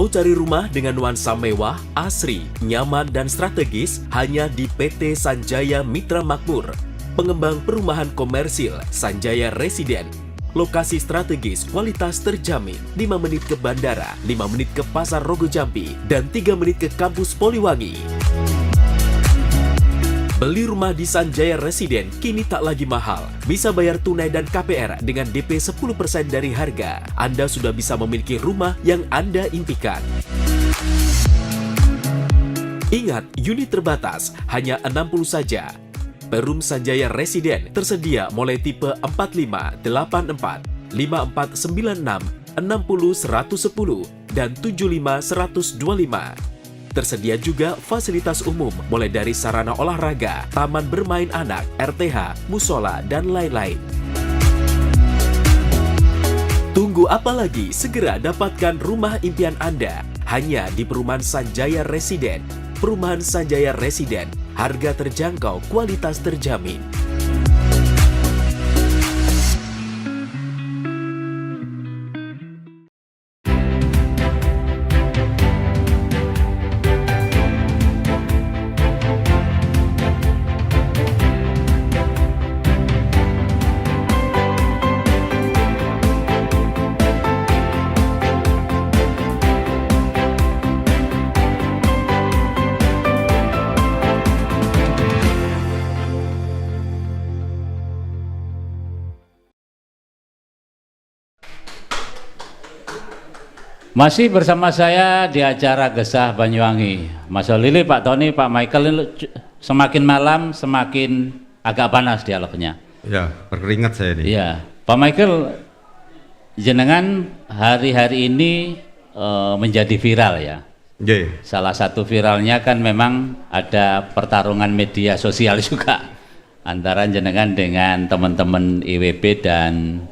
Mau cari rumah dengan nuansa mewah, asri, nyaman, dan strategis hanya di PT Sanjaya Mitra Makmur. Pengembang perumahan komersil Sanjaya Residen. Lokasi strategis, kualitas terjamin. 5 menit ke bandara, 5 menit ke Pasar Rogo Jambi, dan 3 menit ke kampus Poliwangi. Beli rumah di Sanjaya Residen kini tak lagi mahal. Bisa bayar tunai dan KPR dengan DP 10% dari harga. Anda sudah bisa memiliki rumah yang Anda impikan. Ingat, unit terbatas, hanya 60 saja. Perum Sanjaya Residen tersedia mulai tipe 45, 84, 5496, 60 110, dan 75 125. Tersedia juga fasilitas umum mulai dari sarana olahraga, taman bermain anak, RTH, musola, dan lain-lain. Tunggu apa lagi? Segera dapatkan rumah impian Anda hanya di Perumahan Sanjaya Residen. Perumahan Sanjaya Residen, harga terjangkau, kualitas terjamin. Masih bersama saya di acara Gesah Banyuwangi. Mas Lili, Pak Tony, Pak Michael, ini semakin malam semakin agak panas dialognya. Ya, berkeringat saya ini. Iya, Pak Michael, jenengan hari-hari ini menjadi viral ya. Salah satu viralnya kan memang ada pertarungan media sosial juga antara jenengan dengan teman-teman IWB dan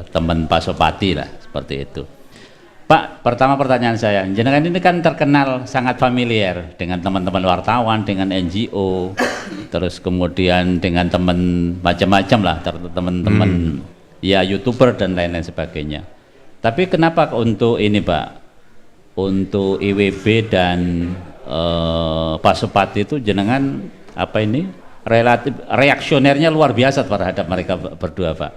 teman Pasopati lah, seperti itu. Pak, pertama pertanyaan saya, jenengan ini kan terkenal sangat familiar dengan teman-teman wartawan, dengan NGO, terus kemudian dengan teman macam-macam lah, teman-teman ya YouTuber dan lain-lain sebagainya. Tapi kenapa untuk ini Pak, untuk IWB dan Pasopati itu jenengan apa ini relatif reaksionernya luar biasa terhadap mereka berdua Pak?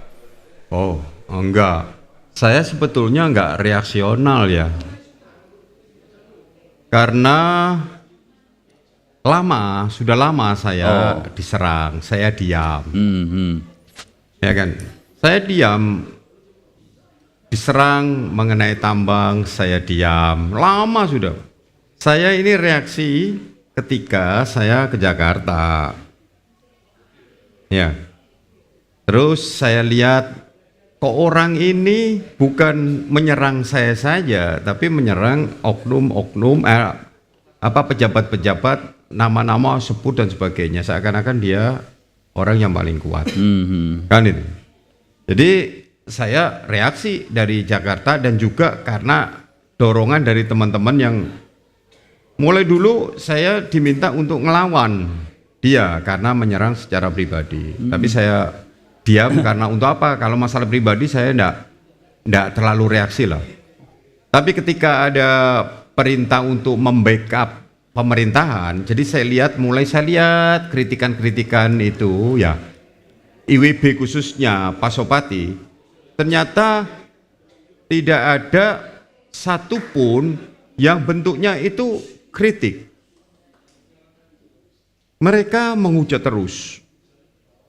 Oh, enggak. Saya sebetulnya enggak reaksional ya. Karena sudah lama saya diserang, saya diam. Ya kan? Saya diam. Diserang mengenai tambang, saya diam. Lama sudah. Saya ini reaksi ketika saya ke Jakarta. Ya. Terus saya lihat kok orang ini bukan menyerang saya saja, tapi menyerang oknum-oknum, pejabat-pejabat, nama-nama sebut dan sebagainya. Seakan-akan dia orang yang paling kuat, kan itu. Jadi saya reaksi dari Jakarta dan juga karena dorongan dari teman-teman yang mulai dulu saya diminta untuk ngelawan dia karena menyerang secara pribadi. Tapi saya diam karena untuk apa? Kalau masalah pribadi saya enggak terlalu reaksi lah. Tapi ketika ada perintah untuk membackup pemerintahan, jadi saya lihat kritikan-kritikan itu ya, IWB khususnya Pasopati, ternyata tidak ada satupun yang bentuknya itu kritik. Mereka menghujat terus.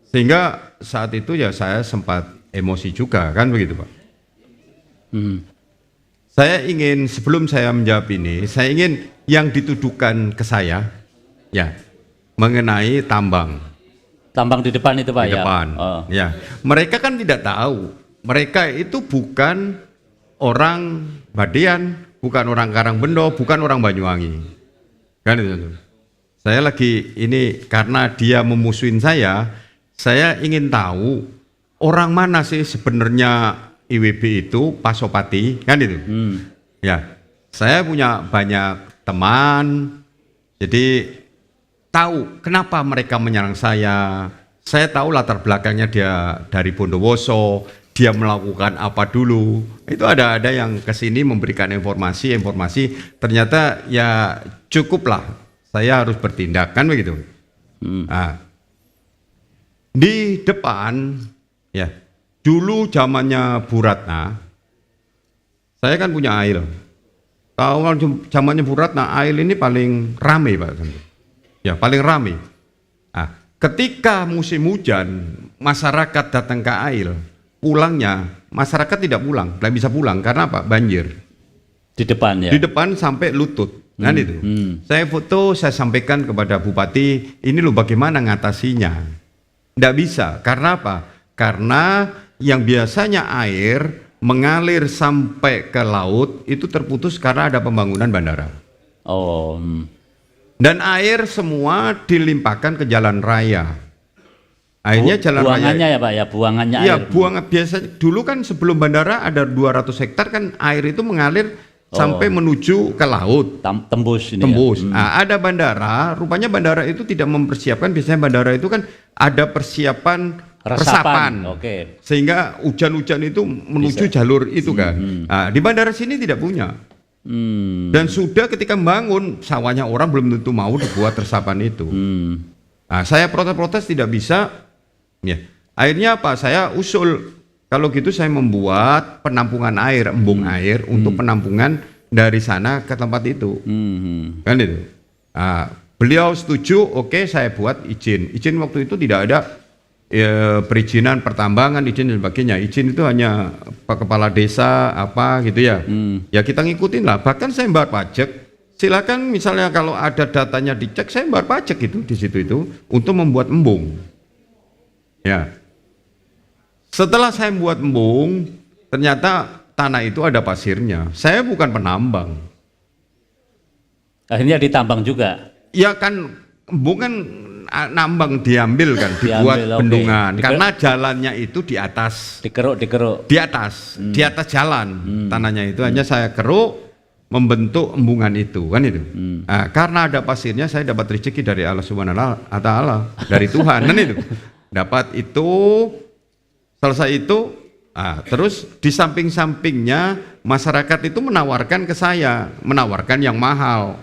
Sehingga saat itu ya saya sempat emosi juga, kan begitu Pak. Saya ingin, sebelum saya menjawab ini, saya ingin yang dituduhkan ke saya ya mengenai tambang di depan itu Pak. Di depan. Ya. Mereka kan tidak tahu, mereka itu bukan orang Badian, bukan orang Karangbendo, bukan orang Banyuwangi, kan itu. Saya lagi ini karena dia memusuhin saya ingin tahu orang mana sih sebenarnya IWB itu, Pasopati, kan itu. Ya, saya punya banyak teman, jadi tahu kenapa mereka menyerang saya. Saya tahu latar belakangnya dia dari Bondowoso, dia melakukan apa dulu. Itu ada yang kesini memberikan informasi, ternyata ya cukuplah saya harus bertindak, kan begitu. Nah, di depan ya, dulu zamannya Bu Ratna, saya kan punya air. Kalau zamannya Bu Ratna, air ini paling ramai Pak. Ya, paling ramai. Nah, ketika musim hujan, masyarakat datang ke air, pulangnya masyarakat tidak pulang, tidak bisa pulang karena apa? Banjir. Di depan ya. Di depan sampai lutut, kan itu. Saya foto, saya sampaikan kepada Bupati, ini loh bagaimana ngatasinya. Tidak bisa, karena apa? Karena yang biasanya air mengalir sampai ke laut itu terputus karena ada pembangunan bandara. Oh. Dan air semua dilimpahkan ke jalan raya. Akhirnya jalan buangannya raya, ya Pak ya, buangannya ya, air. buang biasa dulu kan sebelum bandara ada 200 hektar kan air itu mengalir sampai menuju ke laut. Tembus ini. Tembus. Ya? Nah, ada bandara, rupanya bandara itu tidak mempersiapkan, biasanya bandara itu kan ada persiapan resapan. Oke. Sehingga hujan-hujan itu menuju jalur itu kan. Nah, di bandara sini tidak punya. Dan sudah ketika membangun, sawahnya orang belum tentu mau dibuat resapan itu. Nah, saya protes-protes tidak bisa. Ya, akhirnya apa? Saya usul kalau gitu saya membuat penampungan air, embung air untuk penampungan dari sana ke tempat itu, kan itu. Nah, beliau setuju, oke, saya buat izin. Izin waktu itu tidak ada perizinan pertambangan, izin dan sebagainya. Izin itu hanya Pak Kepala Desa apa gitu ya. Ya kita ngikutin lah. Bahkan saya bayar pajak. Silakan misalnya kalau ada datanya dicek, saya bayar pajak itu di situ itu untuk membuat embung. Ya. Setelah saya membuat embung, ternyata tanah itu ada pasirnya. Saya bukan penambang. Akhirnya ditambang juga. Ya kan embung kan nambang diambil kan, dibuat bendungan. Karena jalannya itu di atas. Dikeruk. Di atas jalan tanahnya itu hanya saya keruk membentuk embungan itu kan itu. Nah, karena ada pasirnya saya dapat rezeki dari Allah Subhanahu wa taala, dari Tuhan kan itu. Dapat itu, selesai itu, terus di samping-sampingnya masyarakat itu menawarkan ke saya, menawarkan yang mahal.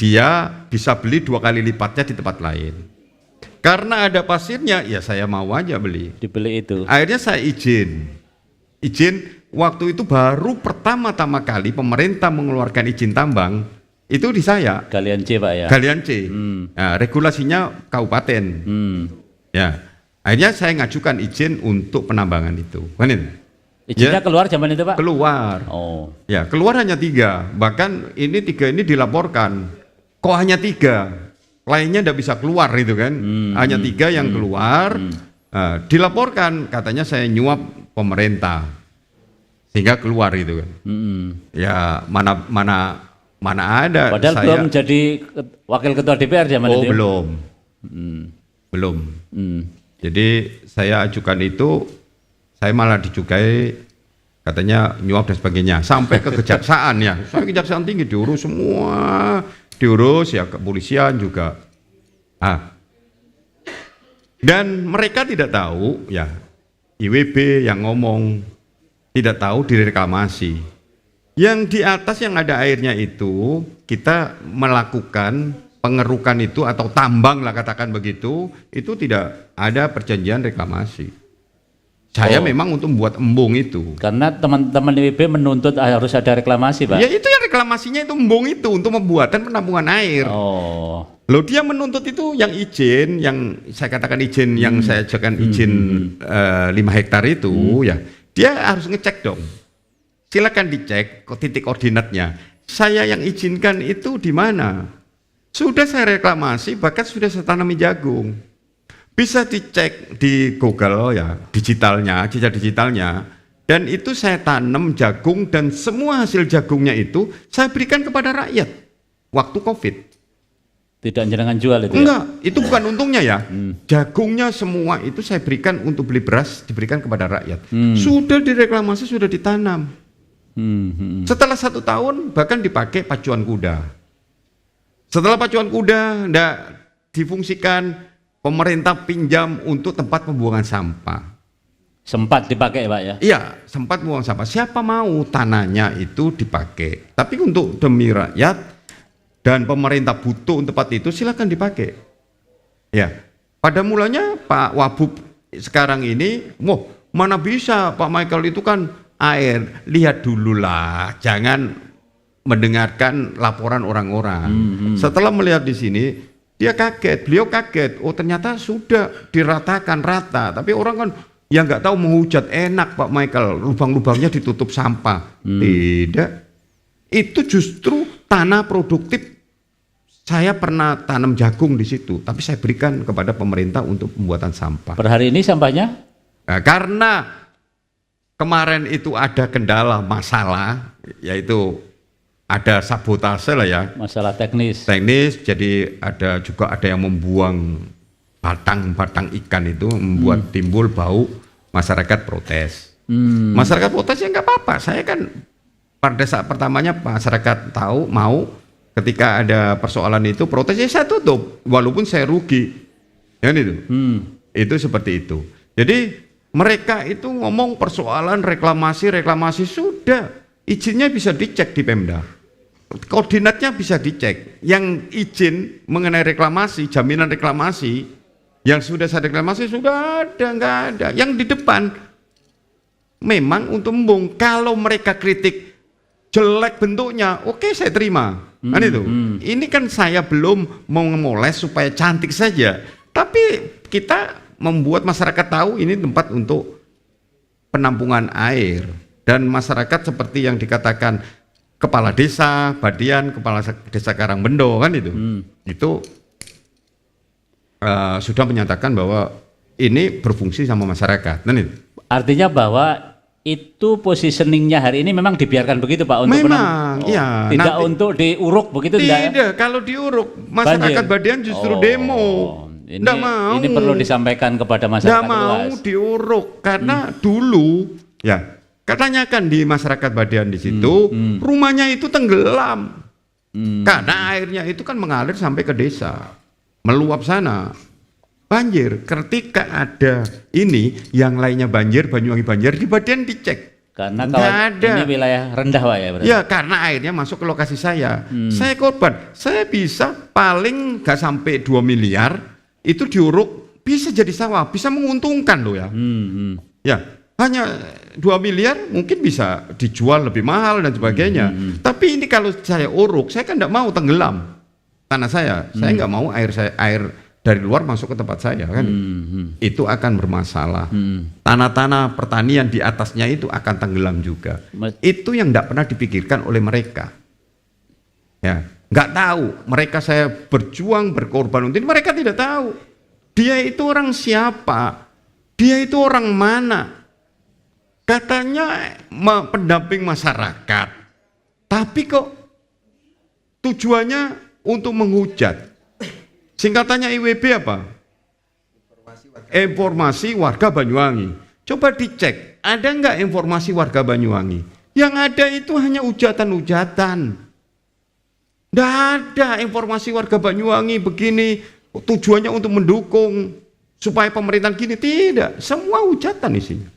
Dia bisa beli 2 kali lipatnya di tempat lain. Karena ada pasirnya, ya saya mau aja beli. Dibeli itu. Akhirnya saya izin. Waktu itu baru pertama-tama kali pemerintah mengeluarkan izin tambang, itu di saya. Galian C Pak ya? Galian C. Nah, regulasinya kabupaten. Ya. Akhirnya saya ngajukan izin untuk penambangan itu. Kan itu? Izinnya ya, keluar zaman itu Pak? Keluar. Oh. Ya, keluar hanya 3. Bahkan ini 3 ini dilaporkan. Kok hanya 3? Lainnya tidak bisa keluar itu kan? Hanya 3 yang keluar. Dilaporkan katanya saya nyuap pemerintah. Sehingga keluar itu kan. Ya, mana ada. Padahal saya, belum jadi wakil ketua DPR zaman itu. Belum. Belum. Jadi saya ajukan itu, saya malah dicukai katanya nyuap dan sebagainya, sampai ke kejaksaan ya, sampai kejaksaan tinggi diurus semua, diurus ya, kepolisian juga. Dan mereka tidak tahu ya, IWB yang ngomong tidak tahu direklamasi. Yang di atas yang ada airnya itu kita melakukan pengerukan itu atau tambang lah katakan begitu, itu tidak ada perjanjian reklamasi. Saya memang untuk membuat embung itu. Karena teman-teman IWB menuntut harus ada reklamasi Pak. Ya itu yang reklamasinya itu embung itu untuk pembuatan penampungan air. Oh. Loh dia menuntut itu yang izin, yang saya katakan izin, yang saya ajukan izin 5 hektar itu ya, dia harus ngecek dong. Silakan dicek titik koordinatnya. Saya yang izinkan itu di mana? Sudah saya reklamasi, bahkan sudah saya tanami jagung. Bisa dicek di Google ya, digitalnya, jejak digitalnya. Dan itu saya tanam jagung dan semua hasil jagungnya itu saya berikan kepada rakyat waktu Covid. Tidak jangan jual itu. Enggak, itu bukan untungnya ya. Jagungnya semua itu saya berikan untuk beli beras, diberikan kepada rakyat. Sudah direklamasi, sudah ditanam. Setelah 1 tahun bahkan dipakai pacuan kuda. Setelah pacuan kuda tidak difungsikan, pemerintah pinjam untuk tempat pembuangan sampah. Sempat dipakai Pak ya? Iya, sempat buang sampah. Siapa mau tanahnya itu dipakai. Tapi untuk demi rakyat dan pemerintah butuh tempat itu silakan dipakai. Ya, pada mulanya Pak Wabub sekarang ini, mana bisa Pak Michael itu kan air. Lihat dululah, jangan mendengarkan laporan orang-orang. Setelah melihat di sini, beliau kaget. Oh ternyata sudah diratakan rata. Tapi orang kan yang nggak tahu menghujat, enak Pak Michael, lubang-lubangnya ditutup sampah. Tidak, itu justru tanah produktif. Saya pernah tanam jagung di situ, tapi saya berikan kepada pemerintah untuk pembuatan sampah. Per hari ini sampahnya? Nah, karena kemarin itu ada kendala masalah, yaitu ada sabotase lah ya. Masalah teknis. Jadi ada yang membuang batang ikan itu, membuat timbul bau, masyarakat protes. Masyarakat protes ya nggak apa-apa. Saya kan pada saat pertamanya masyarakat tahu mau, ketika ada persoalan itu protes ya saya tutup, walaupun saya rugi. Ya itu. Itu seperti itu. Jadi mereka itu ngomong persoalan reklamasi sudah, izinnya bisa dicek di Pemda. Koordinatnya bisa dicek. Yang izin mengenai reklamasi, jaminan reklamasi yang sudah saya reklamasi sudah ada, nggak ada. Yang di depan memang untuk embung. Kalau mereka kritik jelek bentuknya, oke saya terima. Kan itu. Ini kan saya belum mau ngemoles supaya cantik saja. Tapi kita membuat masyarakat tahu ini tempat untuk penampungan air. Dan masyarakat seperti yang dikatakan kepala desa, Badian, kepala desa Karangbendo kan itu. Itu sudah menyatakan bahwa ini berfungsi sama masyarakat. Kan itu. Artinya bahwa itu positioningnya hari ini memang dibiarkan begitu Pak untuk memang, iya. Tidak nanti, untuk diuruk begitu tidak. Kalau diuruk masyarakat Badian justru demo. Ini perlu disampaikan kepada masyarakat luas. Nggak mau diuruk karena dulu ya tanyakan di masyarakat Badian di situ rumahnya itu tenggelam karena airnya itu kan mengalir sampai ke desa, meluap sana. Banjir, ketika ada ini, yang lainnya banjir, Banyuwangi banjir, di Badian dicek. Karena ini wilayah rendah Pak ya berarti? Ya, karena airnya masuk ke lokasi saya. Saya korban, saya bisa paling gak sampai 2 miliar, itu diuruk, bisa jadi sawah, bisa menguntungkan loh ya. Ya, hanya 2 miliar mungkin bisa dijual lebih mahal dan sebagainya. Tapi ini kalau saya uruk, saya kan gak mau tenggelam tanah saya nggak mau air dari luar masuk ke tempat saya kan, itu akan bermasalah. Tanah-tanah pertanian di atasnya itu akan tenggelam juga. Itu yang tidak pernah dipikirkan oleh mereka. Ya, nggak tahu. Mereka saya berjuang berkorban untuk ini, mereka tidak tahu. Dia itu orang siapa? Dia itu orang mana? Katanya pendamping masyarakat, tapi kok tujuannya untuk menghujat. Singkatannya IWB apa? Informasi Warga Banyuwangi. Coba dicek, ada nggak informasi Warga Banyuwangi? Yang ada itu hanya ujatan-ujatan. Nggak ada informasi Warga Banyuwangi begini, tujuannya untuk mendukung supaya pemerintahan gini. Tidak, semua ujatan isinya.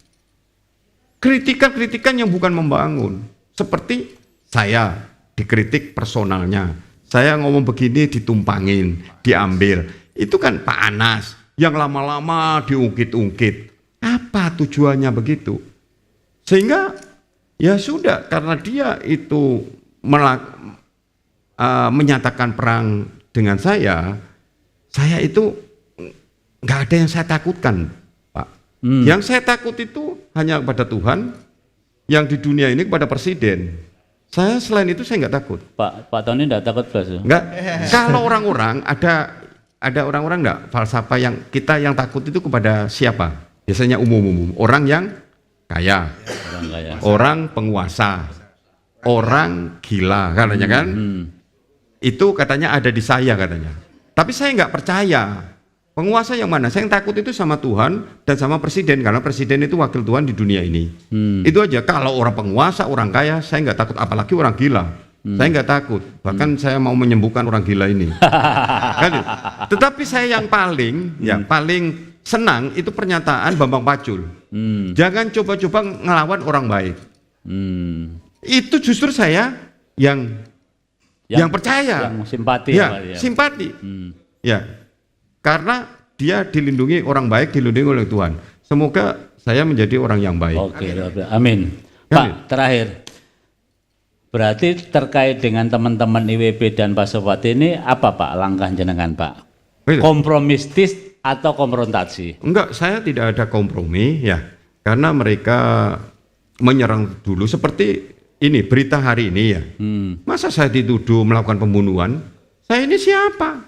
Kritikan-kritikan yang bukan membangun. Seperti saya dikritik personalnya. Saya ngomong begini ditumpangin, diambil. Itu kan Pak Anas yang lama-lama diungkit-ungkit. Apa tujuannya begitu? Sehingga ya sudah, karena dia itu menyatakan perang dengan saya itu nggak ada yang saya takutkan, Pak. Yang saya takut itu hanya kepada Tuhan, yang di dunia ini kepada Presiden. Saya selain itu saya nggak takut. Pak Tony nggak takut plus? Nggak. Kalau orang-orang ada orang-orang nggak falsafah yang kita yang takut itu kepada siapa? Biasanya umum-umum. Orang yang kaya, orang penguasa, orang gila katanya kan. Itu katanya ada di saya katanya. Tapi saya nggak percaya. Penguasa yang mana? Saya yang takut itu sama Tuhan dan sama Presiden, karena Presiden itu wakil Tuhan di dunia ini. Itu aja. Kalau orang penguasa, orang kaya, saya nggak takut. Apalagi orang gila, saya nggak takut. Bahkan saya mau menyembuhkan orang gila ini. Kan? Tetapi saya yang paling senang itu pernyataan Bambang Pacul. Jangan coba-coba ngelawan orang baik. Itu justru saya yang percaya, yang simpati, ya, simpati, ya, karena dia dilindungi orang baik, dilindungi oleh Tuhan. Semoga saya menjadi orang yang baik. Oke, amin. Pak, terakhir, berarti terkait dengan teman-teman IWB dan Pak Sobat ini apa Pak langkah jenengan Pak? Kompromistis atau konfrontasi? Enggak, saya tidak ada kompromi ya, karena mereka menyerang dulu seperti ini berita hari ini ya. Masa saya dituduh melakukan pembunuhan? Saya ini siapa?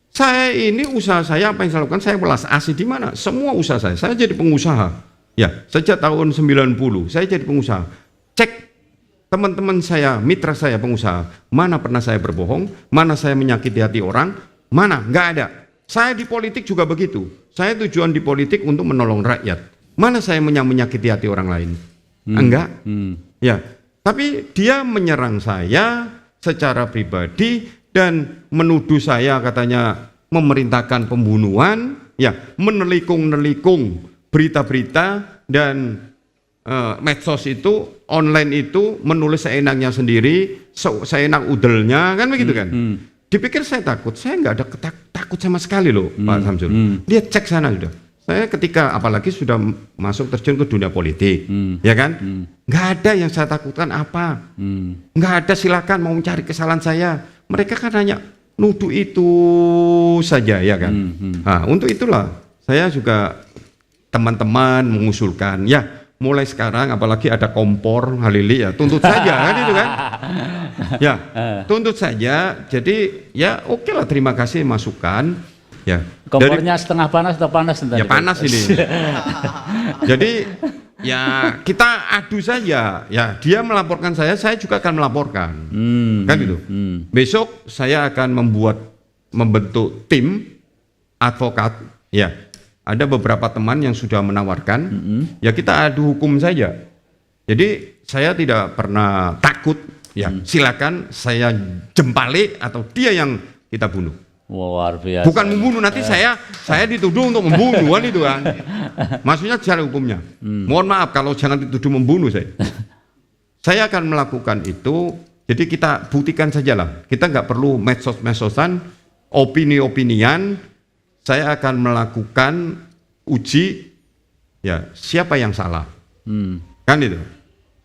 Saya ini usaha saya, apa yang saya lakukan, saya welas asih di mana? Semua usaha saya jadi pengusaha. Ya, sejak tahun 90 saya jadi pengusaha. Cek teman-teman saya, mitra saya pengusaha, mana pernah saya berbohong, mana saya menyakiti hati orang, mana? Enggak ada. Saya di politik juga begitu. Saya tujuan di politik untuk menolong rakyat. Mana saya menyakiti hati orang lain? Enggak. Ya. Tapi dia menyerang saya secara pribadi dan menuduh saya katanya memerintahkan pembunuhan, ya, menelikung berita-berita dan medsos itu, online itu menulis seenaknya sendiri, seenak udelnya, kan begitu kan? Dipikir saya takut, saya nggak ada takut sama sekali loh, Pak Samsul. Dia cek sana sudah. Saya ketika apalagi sudah masuk terjun ke dunia politik, ya kan? Nggak ada yang saya takutkan apa, nggak ada, silakan mau mencari kesalahan saya. Mereka kan hanya nuduh itu saja, ya kan? Nah, untuk itulah saya juga teman-teman mengusulkan, ya mulai sekarang apalagi ada kompor Halili ya tuntut saja kan itu kan, ya tuntut saja. Jadi ya oke lah, terima kasih masukan. Ya, kompornya setengah panas atau panas? Ya panas ini. Jadi ya kita adu saja. Ya dia melaporkan saya juga akan melaporkan. Kan gitu. Besok saya akan membentuk tim advokat. Ya, ada beberapa teman yang sudah menawarkan. Ya kita adu hukum saja. Jadi saya tidak pernah takut. Ya silakan saya jempali atau dia yang kita bunuh. Luar biasa. Bukan membunuh, nanti saya dituduh untuk membunuh kan itu kan. Maksudnya secara hukumnya. Mohon maaf kalau jangan dituduh membunuh saya. Saya akan melakukan itu. Jadi kita buktikan sajalah. Kita nggak perlu medsos-medsosan, opini-opinian. Saya akan melakukan uji ya siapa yang salah. Kan itu.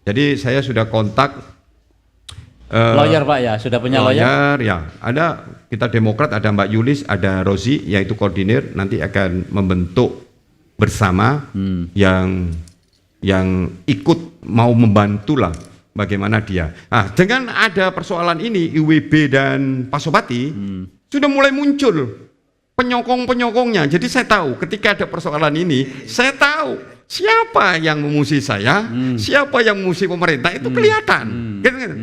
Jadi saya sudah kontak lawyer Pak ya, sudah punya lawyer? Ya, ada kita Demokrat, ada Mbak Yulis, ada Rosi, yaitu koordinir, nanti akan membentuk bersama yang ikut mau membantu lah bagaimana dia. Nah, dengan ada persoalan ini IWB dan Pak Sobati sudah mulai muncul penyokong-penyokongnya. Jadi saya tahu ketika ada persoalan ini, saya tahu siapa yang memusuhi saya, siapa yang memusuhi pemerintah itu kelihatan. Gitu.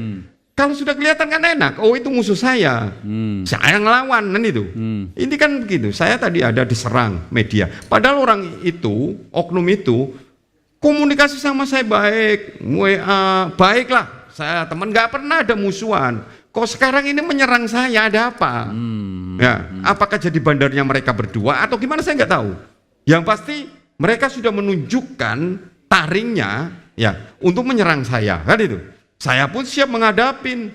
Kalau sudah kelihatan kan enak, oh itu musuh saya, saya ngelawan kan itu. Ini kan begitu, saya tadi ada diserang media, padahal orang itu, oknum itu, komunikasi sama saya baik, WA, baiklah, saya teman, nggak pernah ada musuhan. Kok sekarang ini menyerang saya, ada apa? Ya, apakah jadi bandarnya mereka berdua atau gimana saya nggak tahu. Yang pasti mereka sudah menunjukkan taringnya, ya, untuk menyerang saya, kan itu. Saya pun siap menghadapin.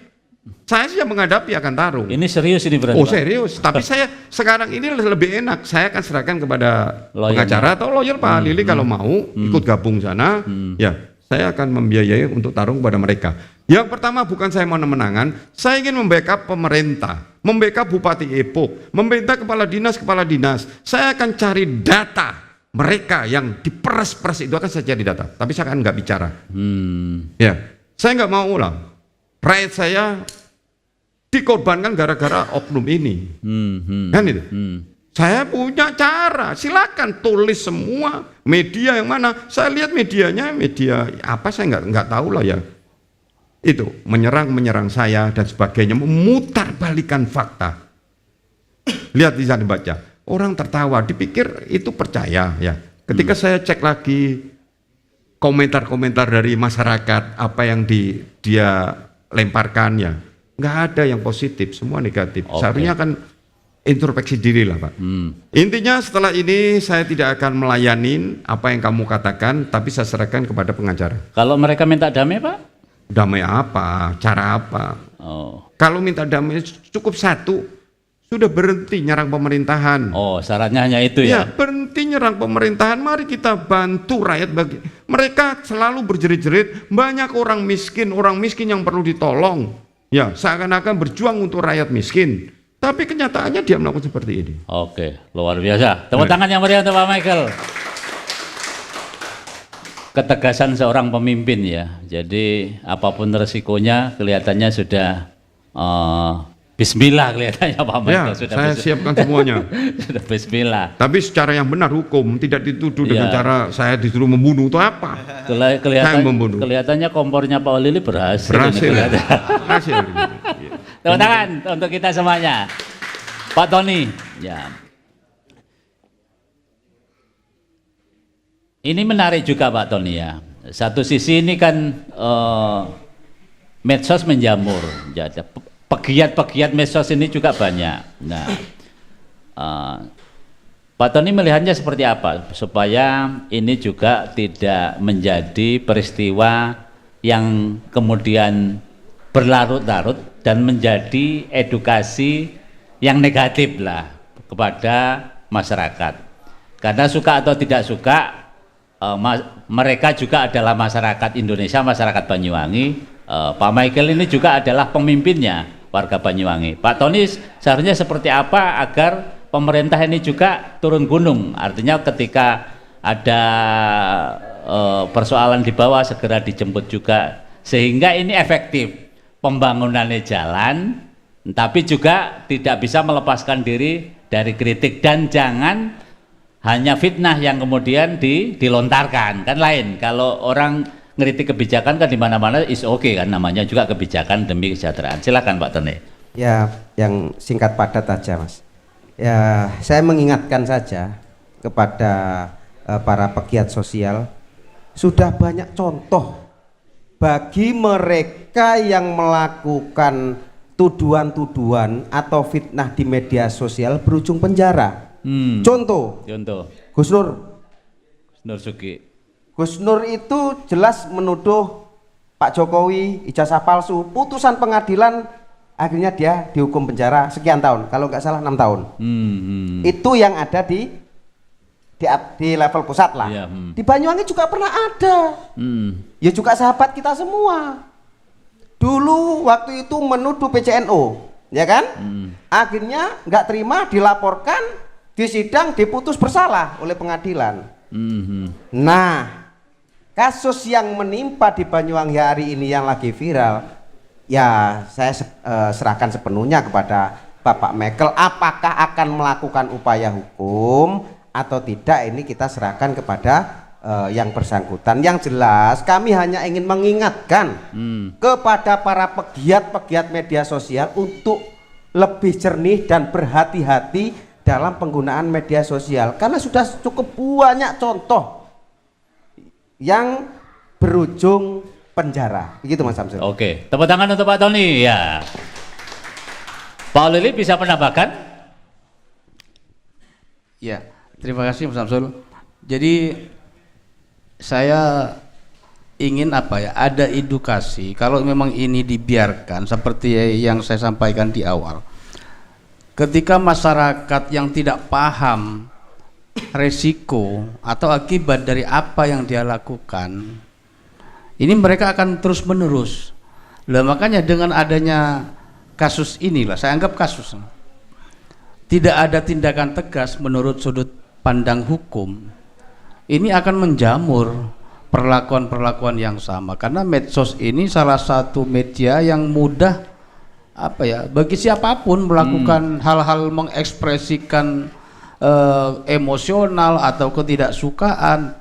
Saya siap menghadapi akan tarung. Ini serius ini berarti? Oh serius. Tapi saya sekarang ini lebih enak. Saya akan serahkan kepada pengacara atau lawyer Pak Lili kalau mau ikut gabung sana. Ya, saya akan membiayai untuk tarung kepada mereka. Yang pertama bukan saya mau menangan. Saya ingin membackup pemerintah, membackup Bupati Epok, membackup kepala dinas. Saya akan cari data mereka yang diperes-peres itu akan saya cari data. Tapi saya akan nggak bicara. Ya. Saya nggak mau lah, rakyat saya dikorbankan gara-gara oknum ini, kan itu. Saya punya cara, silakan tulis semua media yang mana. Saya lihat medianya, media apa saya nggak tahu lah ya. Itu menyerang saya dan sebagainya, memutarbalikkan fakta. Lihat di sana baca, orang tertawa, dipikir itu percaya ya. Ketika saya cek lagi komentar-komentar dari masyarakat, apa yang dia lemparkan ya, nggak ada yang positif, semua negatif. Seharusnya kan introspeksi diri lah Pak. Intinya setelah ini saya tidak akan melayani apa yang kamu katakan, tapi saya serahkan kepada pengacara. Kalau mereka minta damai Pak? Damai apa? Cara apa? Kalau minta damai cukup satu, sudah berhenti nyerang pemerintahan. Syaratnya hanya itu ya? Berhenti nyerang pemerintahan. Mari kita bantu rakyat. Mereka selalu berjerit-jerit, banyak orang miskin yang perlu ditolong. Ya, seakan-akan berjuang untuk rakyat miskin. Tapi kenyataannya dia melakukan seperti ini. Oke, luar biasa. Tepuk tangan yang meriah untuk Pak Michael. Ketegasan seorang pemimpin ya. Jadi apapun resikonya kelihatannya sudah bismillah kelihatannya Pak Michael. Sudah saya siapkan semuanya. Sudah bismillah. Tapi secara yang benar hukum, tidak dituduh dengan cara saya disuruh membunuh itu apa? Saya membunuh. Kelihatannya kompornya Pak Lili berhasil. Berhasil. Tepuk tangan untuk kita semuanya. Pak Tony. Ya. Ini menarik juga Pak Tony ya. Satu sisi ini kan medsos menjamur. Pegiat-pegiat medsos ini juga banyak. Nah, Pak Tony melihatnya seperti apa supaya ini juga tidak menjadi peristiwa yang kemudian berlarut-larut dan menjadi edukasi yang negatif lah kepada masyarakat. Karena suka atau tidak suka, mereka juga adalah masyarakat Indonesia, masyarakat Banyuwangi. Pak Michael ini juga adalah pemimpinnya warga Banyuwangi. Pak Tony seharusnya seperti apa agar pemerintah ini juga turun gunung? Artinya ketika ada persoalan di bawah segera dijemput juga, sehingga ini efektif. Pembangunannya jalan, tapi juga tidak bisa melepaskan diri dari kritik, dan jangan hanya fitnah yang kemudian dilontarkan, kan lain. Kalau orang ngeritik kebijakan kan di mana-mana is okay kan, namanya juga kebijakan demi kesejahteraan. Silakan Pak Tony. Ya, yang singkat padat aja Mas. Ya, saya mengingatkan saja kepada para pegiat sosial, sudah banyak contoh bagi mereka yang melakukan tuduhan-tuduhan atau fitnah di media sosial berujung penjara. Contoh Gus Nur Suki. Gus Nur itu jelas menuduh Pak Jokowi ijazah palsu. Putusan pengadilan akhirnya dia dihukum penjara sekian tahun, kalau nggak salah 6 tahun. Itu yang ada di level pusat lah. Di Banyuwangi juga pernah ada. Ya juga sahabat kita semua. Dulu waktu itu menuduh PCNO, ya kan? Akhirnya nggak terima, dilaporkan, disidang, diputus bersalah oleh pengadilan. Nah, kasus yang menimpa di Banyuwangi hari ini yang lagi viral, ya saya serahkan sepenuhnya kepada Bapak Michael. Apakah akan melakukan upaya hukum atau tidak, ini kita serahkan kepada yang bersangkutan. Yang jelas kami hanya ingin mengingatkan kepada para pegiat-pegiat media sosial untuk lebih jernih dan berhati-hati dalam penggunaan media sosial, karena sudah cukup banyak contoh yang berujung penjara. Begitu Mas Samsul. Oke, tepuk tangan untuk Pak Tony ya. Pak Lili bisa menambahkan? Ya, terima kasih Mas Samsul. Jadi saya ingin ada edukasi. Kalau memang ini dibiarkan seperti yang saya sampaikan di awal, ketika masyarakat yang tidak paham resiko atau akibat dari apa yang dia lakukan, ini mereka akan terus menerus. Makanya dengan adanya kasus inilah, saya anggap kasus, tidak ada tindakan tegas menurut sudut pandang hukum, ini akan menjamur perlakuan-perlakuan yang sama. Karena medsos ini salah satu media yang mudah bagi siapapun melakukan hal-hal mengekspresikan emosional atau ketidaksukaan,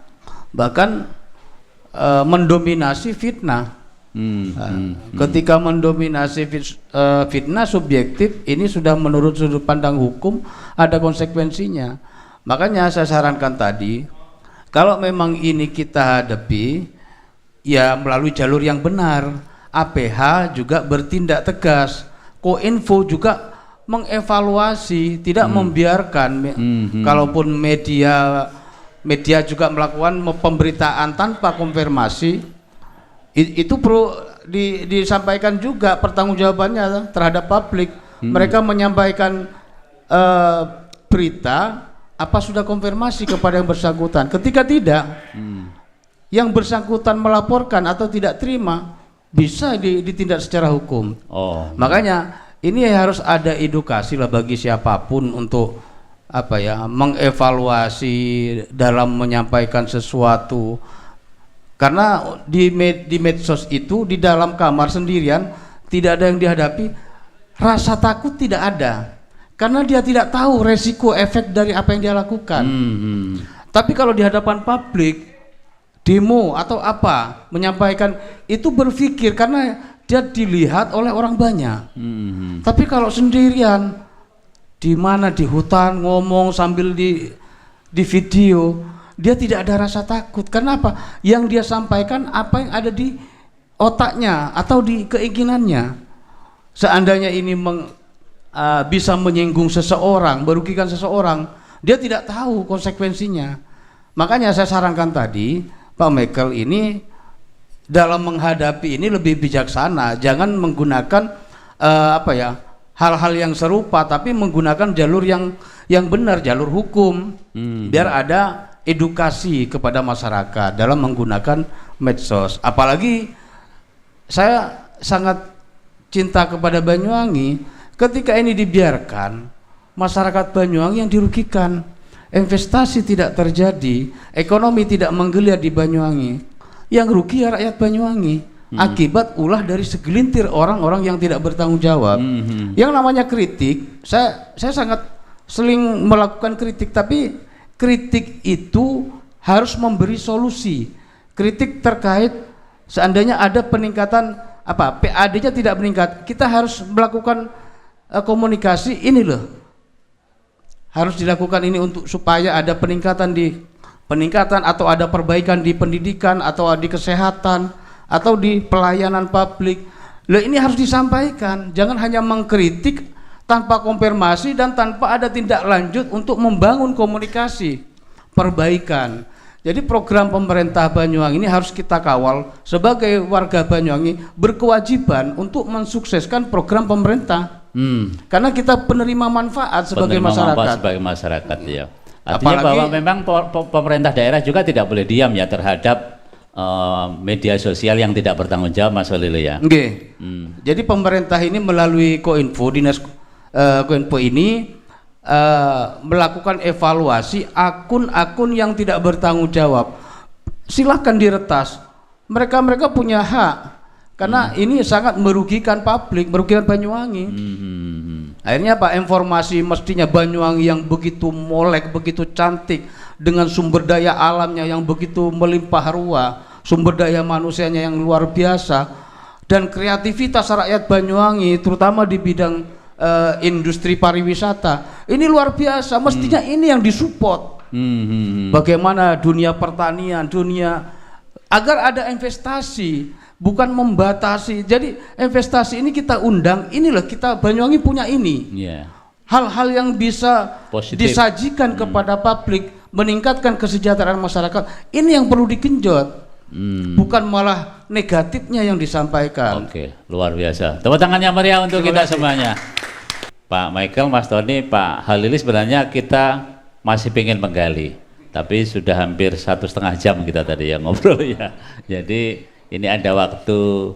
bahkan mendominasi fitnah. Ketika mendominasi fitnah subjektif, ini sudah menurut sudut pandang hukum ada konsekuensinya. Makanya saya sarankan tadi, kalau memang ini kita hadapi, ya melalui jalur yang benar. APH juga bertindak tegas, Koinfo juga mengevaluasi, tidak membiarkan kalaupun media juga melakukan pemberitaan tanpa konfirmasi, itu perlu disampaikan juga pertanggungjawabannya terhadap publik. Mereka menyampaikan berita apa sudah konfirmasi kepada yang bersangkutan. Ketika tidak, yang bersangkutan melaporkan atau tidak terima, bisa ditindak secara hukum. Makanya ini harus ada edukasi lah bagi siapapun untuk mengevaluasi dalam menyampaikan sesuatu. Karena di medsos itu, di dalam kamar sendirian, tidak ada yang dihadapi, rasa takut tidak ada, karena dia tidak tahu resiko efek dari apa yang dia lakukan. Tapi kalau di hadapan publik, demo atau apa, menyampaikan itu berpikir karena dia dilihat oleh orang banyak. Tapi kalau sendirian, di mana di hutan ngomong sambil di video, dia tidak ada rasa takut. Kenapa? Yang dia sampaikan apa yang ada di otaknya atau di keinginannya. Seandainya ini bisa menyinggung seseorang, merugikan seseorang, dia tidak tahu konsekuensinya. Makanya saya sarankan tadi, Pak Michael ini dalam menghadapi ini lebih bijaksana, jangan menggunakan hal-hal yang serupa, tapi menggunakan jalur yang benar, jalur hukum, biar ada edukasi kepada masyarakat dalam menggunakan medsos. Apalagi saya sangat cinta kepada Banyuwangi, ketika ini dibiarkan, masyarakat Banyuwangi yang dirugikan, investasi tidak terjadi, ekonomi tidak menggeliat di Banyuwangi, yang rugi ya rakyat Banyuwangi, akibat ulah dari segelintir orang-orang yang tidak bertanggung jawab. Yang namanya kritik, saya sangat sering melakukan kritik, tapi kritik itu harus memberi solusi. Kritik terkait seandainya ada peningkatan PAD-nya tidak meningkat, kita harus melakukan komunikasi, ini loh harus dilakukan ini untuk supaya ada peningkatan atau ada perbaikan di pendidikan atau di kesehatan atau di pelayanan publik. Loh, ini harus disampaikan, jangan hanya mengkritik tanpa konfirmasi dan tanpa ada tindak lanjut untuk membangun komunikasi perbaikan. Jadi program pemerintah Banyuwangi ini harus kita kawal sebagai warga Banyuwangi, berkewajiban untuk mensukseskan program pemerintah. Karena kita penerima manfaat sebagai masyarakat. Ya. Artinya bahwa memang pemerintah daerah juga tidak boleh diam ya terhadap media sosial yang tidak bertanggung jawab, Mas Holil ya. Jadi pemerintah ini melalui Koinfo, dinas Koinfo ini melakukan evaluasi akun-akun yang tidak bertanggung jawab. Silahkan diretas, mereka punya hak, karena ini sangat merugikan publik, merugikan Banyuwangi. Akhirnya informasi mestinya Banyuwangi yang begitu molek, begitu cantik, dengan sumber daya alamnya yang begitu melimpah ruah, sumber daya manusianya yang luar biasa, dan kreativitas rakyat Banyuwangi terutama di bidang industri pariwisata ini luar biasa, mestinya ini yang disupport. Bagaimana dunia pertanian, agar ada investasi, bukan membatasi. Jadi investasi ini kita undang, inilah kita Banyuwangi punya ini, hal-hal yang bisa disajikan kepada publik, meningkatkan kesejahteraan masyarakat, ini yang perlu digenjot, bukan malah negatifnya yang disampaikan. Oke, luar biasa. Tepuk tangannya meriah untuk kita semuanya. Pak Michael, Mas Tony, Pak Holil, sebenarnya kita masih pengen menggali, tapi sudah hampir 1,5 jam kita tadi yang ngobrol ya. Jadi ini ada waktu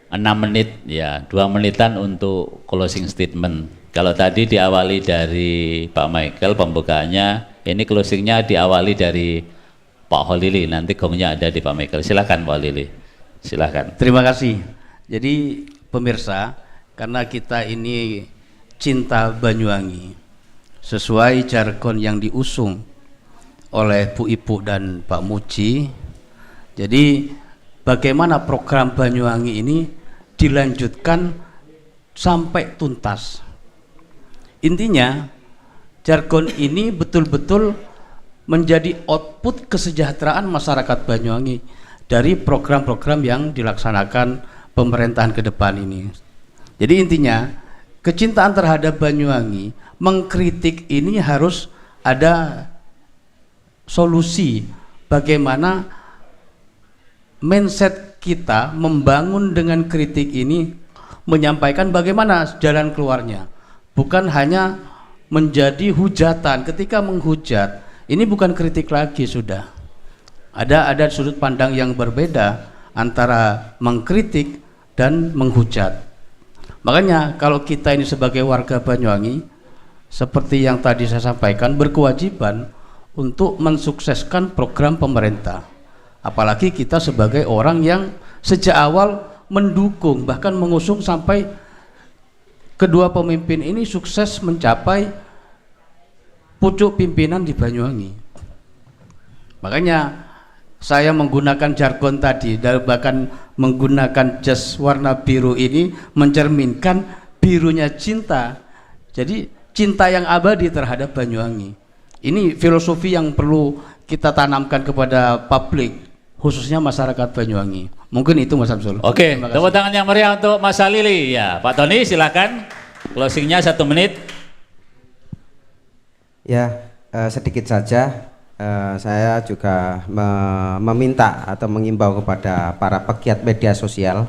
6 menit ya, 2 menitan untuk closing statement. Kalau tadi diawali dari Pak Michael pembukaannya, ini closingnya diawali dari Pak Holil. Nanti gongnya ada di Pak Michael. Silakan Pak Holil, silakan. Terima kasih. Jadi pemirsa, karena kita ini cinta Banyuwangi sesuai jargon yang diusung oleh Bu Ibu dan Pak Muji, jadi bagaimana program Banyuwangi ini dilanjutkan sampai tuntas. Intinya jargon ini betul-betul menjadi output kesejahteraan masyarakat Banyuwangi dari program-program yang dilaksanakan pemerintahan ke depan ini. Jadi intinya kecintaan terhadap Banyuwangi, mengkritik ini harus ada solusi bagaimana mindset kita membangun dengan kritik ini, menyampaikan bagaimana jalan keluarnya, bukan hanya menjadi hujatan. Ketika menghujat, ini bukan kritik lagi, sudah ada sudut pandang yang berbeda antara mengkritik dan menghujat. Makanya kalau kita ini sebagai warga Banyuwangi, seperti yang tadi saya sampaikan, berkewajiban untuk mensukseskan program pemerintah. Apalagi kita sebagai orang yang sejak awal mendukung, bahkan mengusung sampai kedua pemimpin ini sukses mencapai pucuk pimpinan di Banyuwangi. Makanya saya menggunakan jargon tadi, dan bahkan menggunakan jas warna biru ini mencerminkan birunya cinta. Jadi cinta yang abadi terhadap Banyuwangi. Ini filosofi yang perlu kita tanamkan kepada publik, khususnya masyarakat Banyuwangi. Mungkin itu Mas Samsul. Oke, tepuk tangan yang meriah untuk Mas Halili. Ya, Pak Tony silakan closingnya 1 menit. Ya, sedikit saja. Saya juga meminta atau mengimbau kepada para pegiat media sosial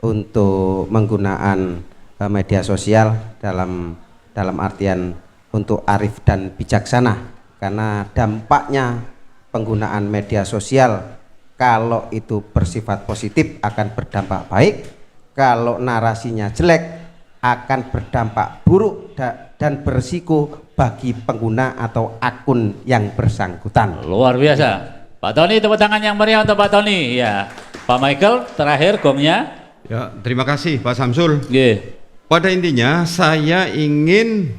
untuk menggunakan media sosial dalam artian untuk arif dan bijaksana, karena dampaknya penggunaan media sosial kalau itu bersifat positif akan berdampak baik, kalau narasinya jelek akan berdampak buruk dan berisiko bagi pengguna atau akun yang bersangkutan. Luar biasa. Pak Tony, tepuk tangan yang meriah untuk Pak Tony. Ya, Pak Michael terakhir gongnya. Ya, terima kasih Pak Samsul. Yeah. Pada intinya saya ingin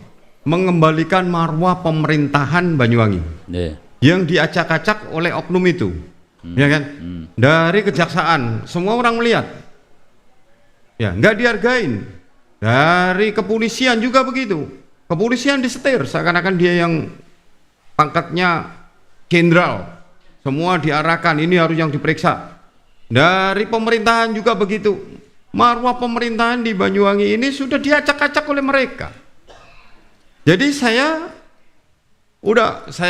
mengembalikan marwah pemerintahan Banyuwangi yang diacak-acak oleh oknum itu, ya kan? Dari kejaksaan semua orang melihat, ya nggak dihargain. Dari kepolisian juga begitu, kepolisian disetir seakan-akan dia yang pangkatnya jenderal, semua diarahkan ini harus yang diperiksa. Dari pemerintahan juga begitu, marwah pemerintahan di Banyuwangi ini sudah diacak-acak oleh mereka. Jadi saya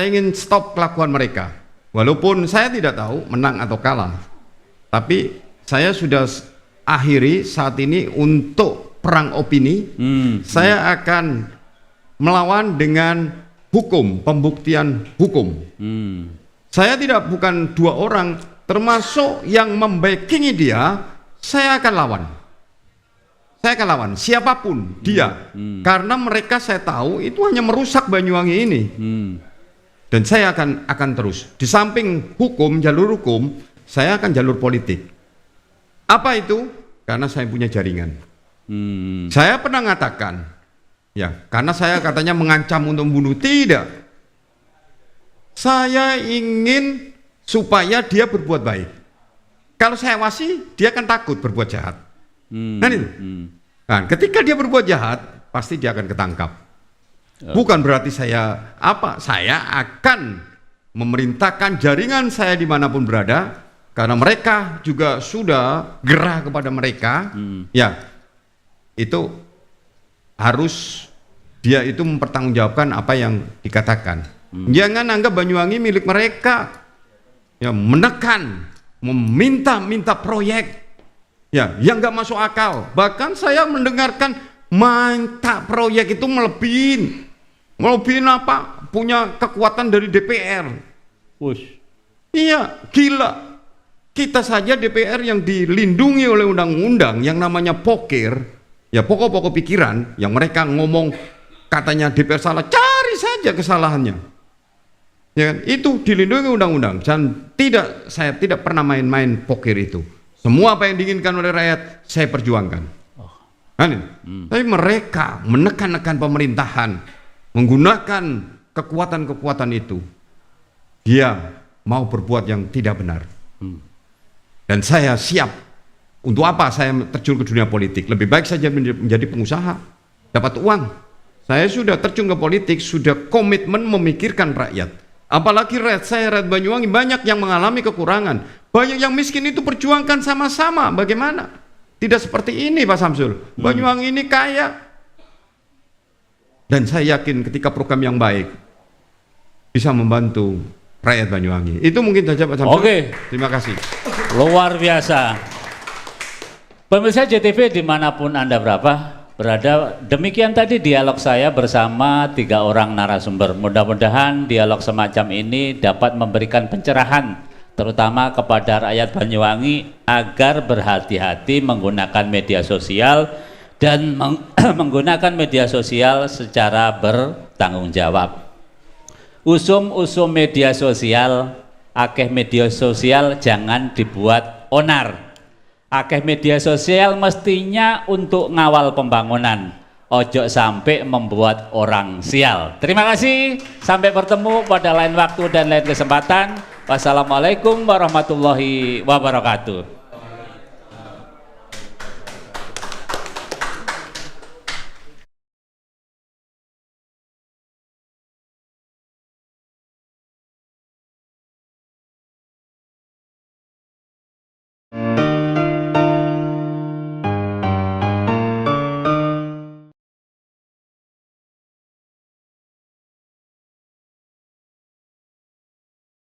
ingin stop kelakuan mereka, walaupun saya tidak tahu menang atau kalah, tapi saya sudah akhiri saat ini untuk perang opini. Saya akan melawan dengan hukum, pembuktian hukum. Saya bukan 2 orang, termasuk yang membackingi dia, saya akan lawan. Saya akan lawan siapapun dia, karena mereka saya tahu itu hanya merusak Banyuwangi ini. Dan saya akan terus. Di samping hukum, jalur hukum, saya akan jalur politik. Apa itu? Karena saya punya jaringan. Saya pernah mengatakan, ya, karena saya katanya mengancam untuk membunuh, tidak. Saya ingin supaya dia berbuat baik. Kalau saya awasi, dia akan takut berbuat jahat. Nah, ketika dia berbuat jahat, pasti dia akan ketangkap. Bukan berarti saya akan memerintahkan jaringan saya dimanapun berada, karena mereka juga sudah gerah kepada mereka. Ya, itu harus dia itu mempertanggungjawabkan apa yang dikatakan. Jangan anggap Banyuwangi milik mereka. Ya, menekan, meminta proyek, ya, yang nggak masuk akal. Bahkan saya mendengarkan minta proyek itu melebihin apa? Punya kekuatan dari DPR. Iya, gila. Kita saja DPR yang dilindungi oleh undang-undang yang namanya pokir, ya pokok-pokok pikiran, yang mereka ngomong katanya DPR salah, cari saja kesalahannya. Ya kan? Itu dilindungi undang-undang, dan saya tidak pernah main-main pokir itu. Semua apa yang diinginkan oleh rakyat saya perjuangkan. Tapi mereka menekan-nekan pemerintahan, menggunakan kekuatan-kekuatan itu. Dia mau berbuat yang tidak benar. Dan saya siap. Untuk apa saya terjun ke dunia politik? Lebih baik saja menjadi pengusaha, dapat uang. Saya sudah terjun ke politik, sudah komitmen memikirkan rakyat. Apalagi rakyat Banyuwangi banyak yang mengalami kekurangan, banyak yang miskin, itu perjuangkan sama-sama. Bagaimana? Tidak seperti ini Pak Samsul. Banyuwangi ini kaya, Dan saya yakin ketika program yang baik bisa membantu rakyat Banyuwangi. Itu mungkin saja Pak Samsul. Oke. Terima kasih. Luar biasa. Pemirsa JTV dimanapun Anda berada, demikian tadi dialog saya bersama 3 orang narasumber. Mudah-mudahan dialog semacam ini dapat memberikan pencerahan terutama kepada rakyat Banyuwangi agar berhati-hati menggunakan media sosial dan menggunakan media sosial secara bertanggung jawab. Usum media sosial, akeh media sosial jangan dibuat onar. Akeh media sosial mestinya untuk ngawal pembangunan. Ojo sampai membuat orang sial. Terima kasih, sampai bertemu pada lain waktu dan lain kesempatan. Wassalamualaikum warahmatullahi wabarakatuh.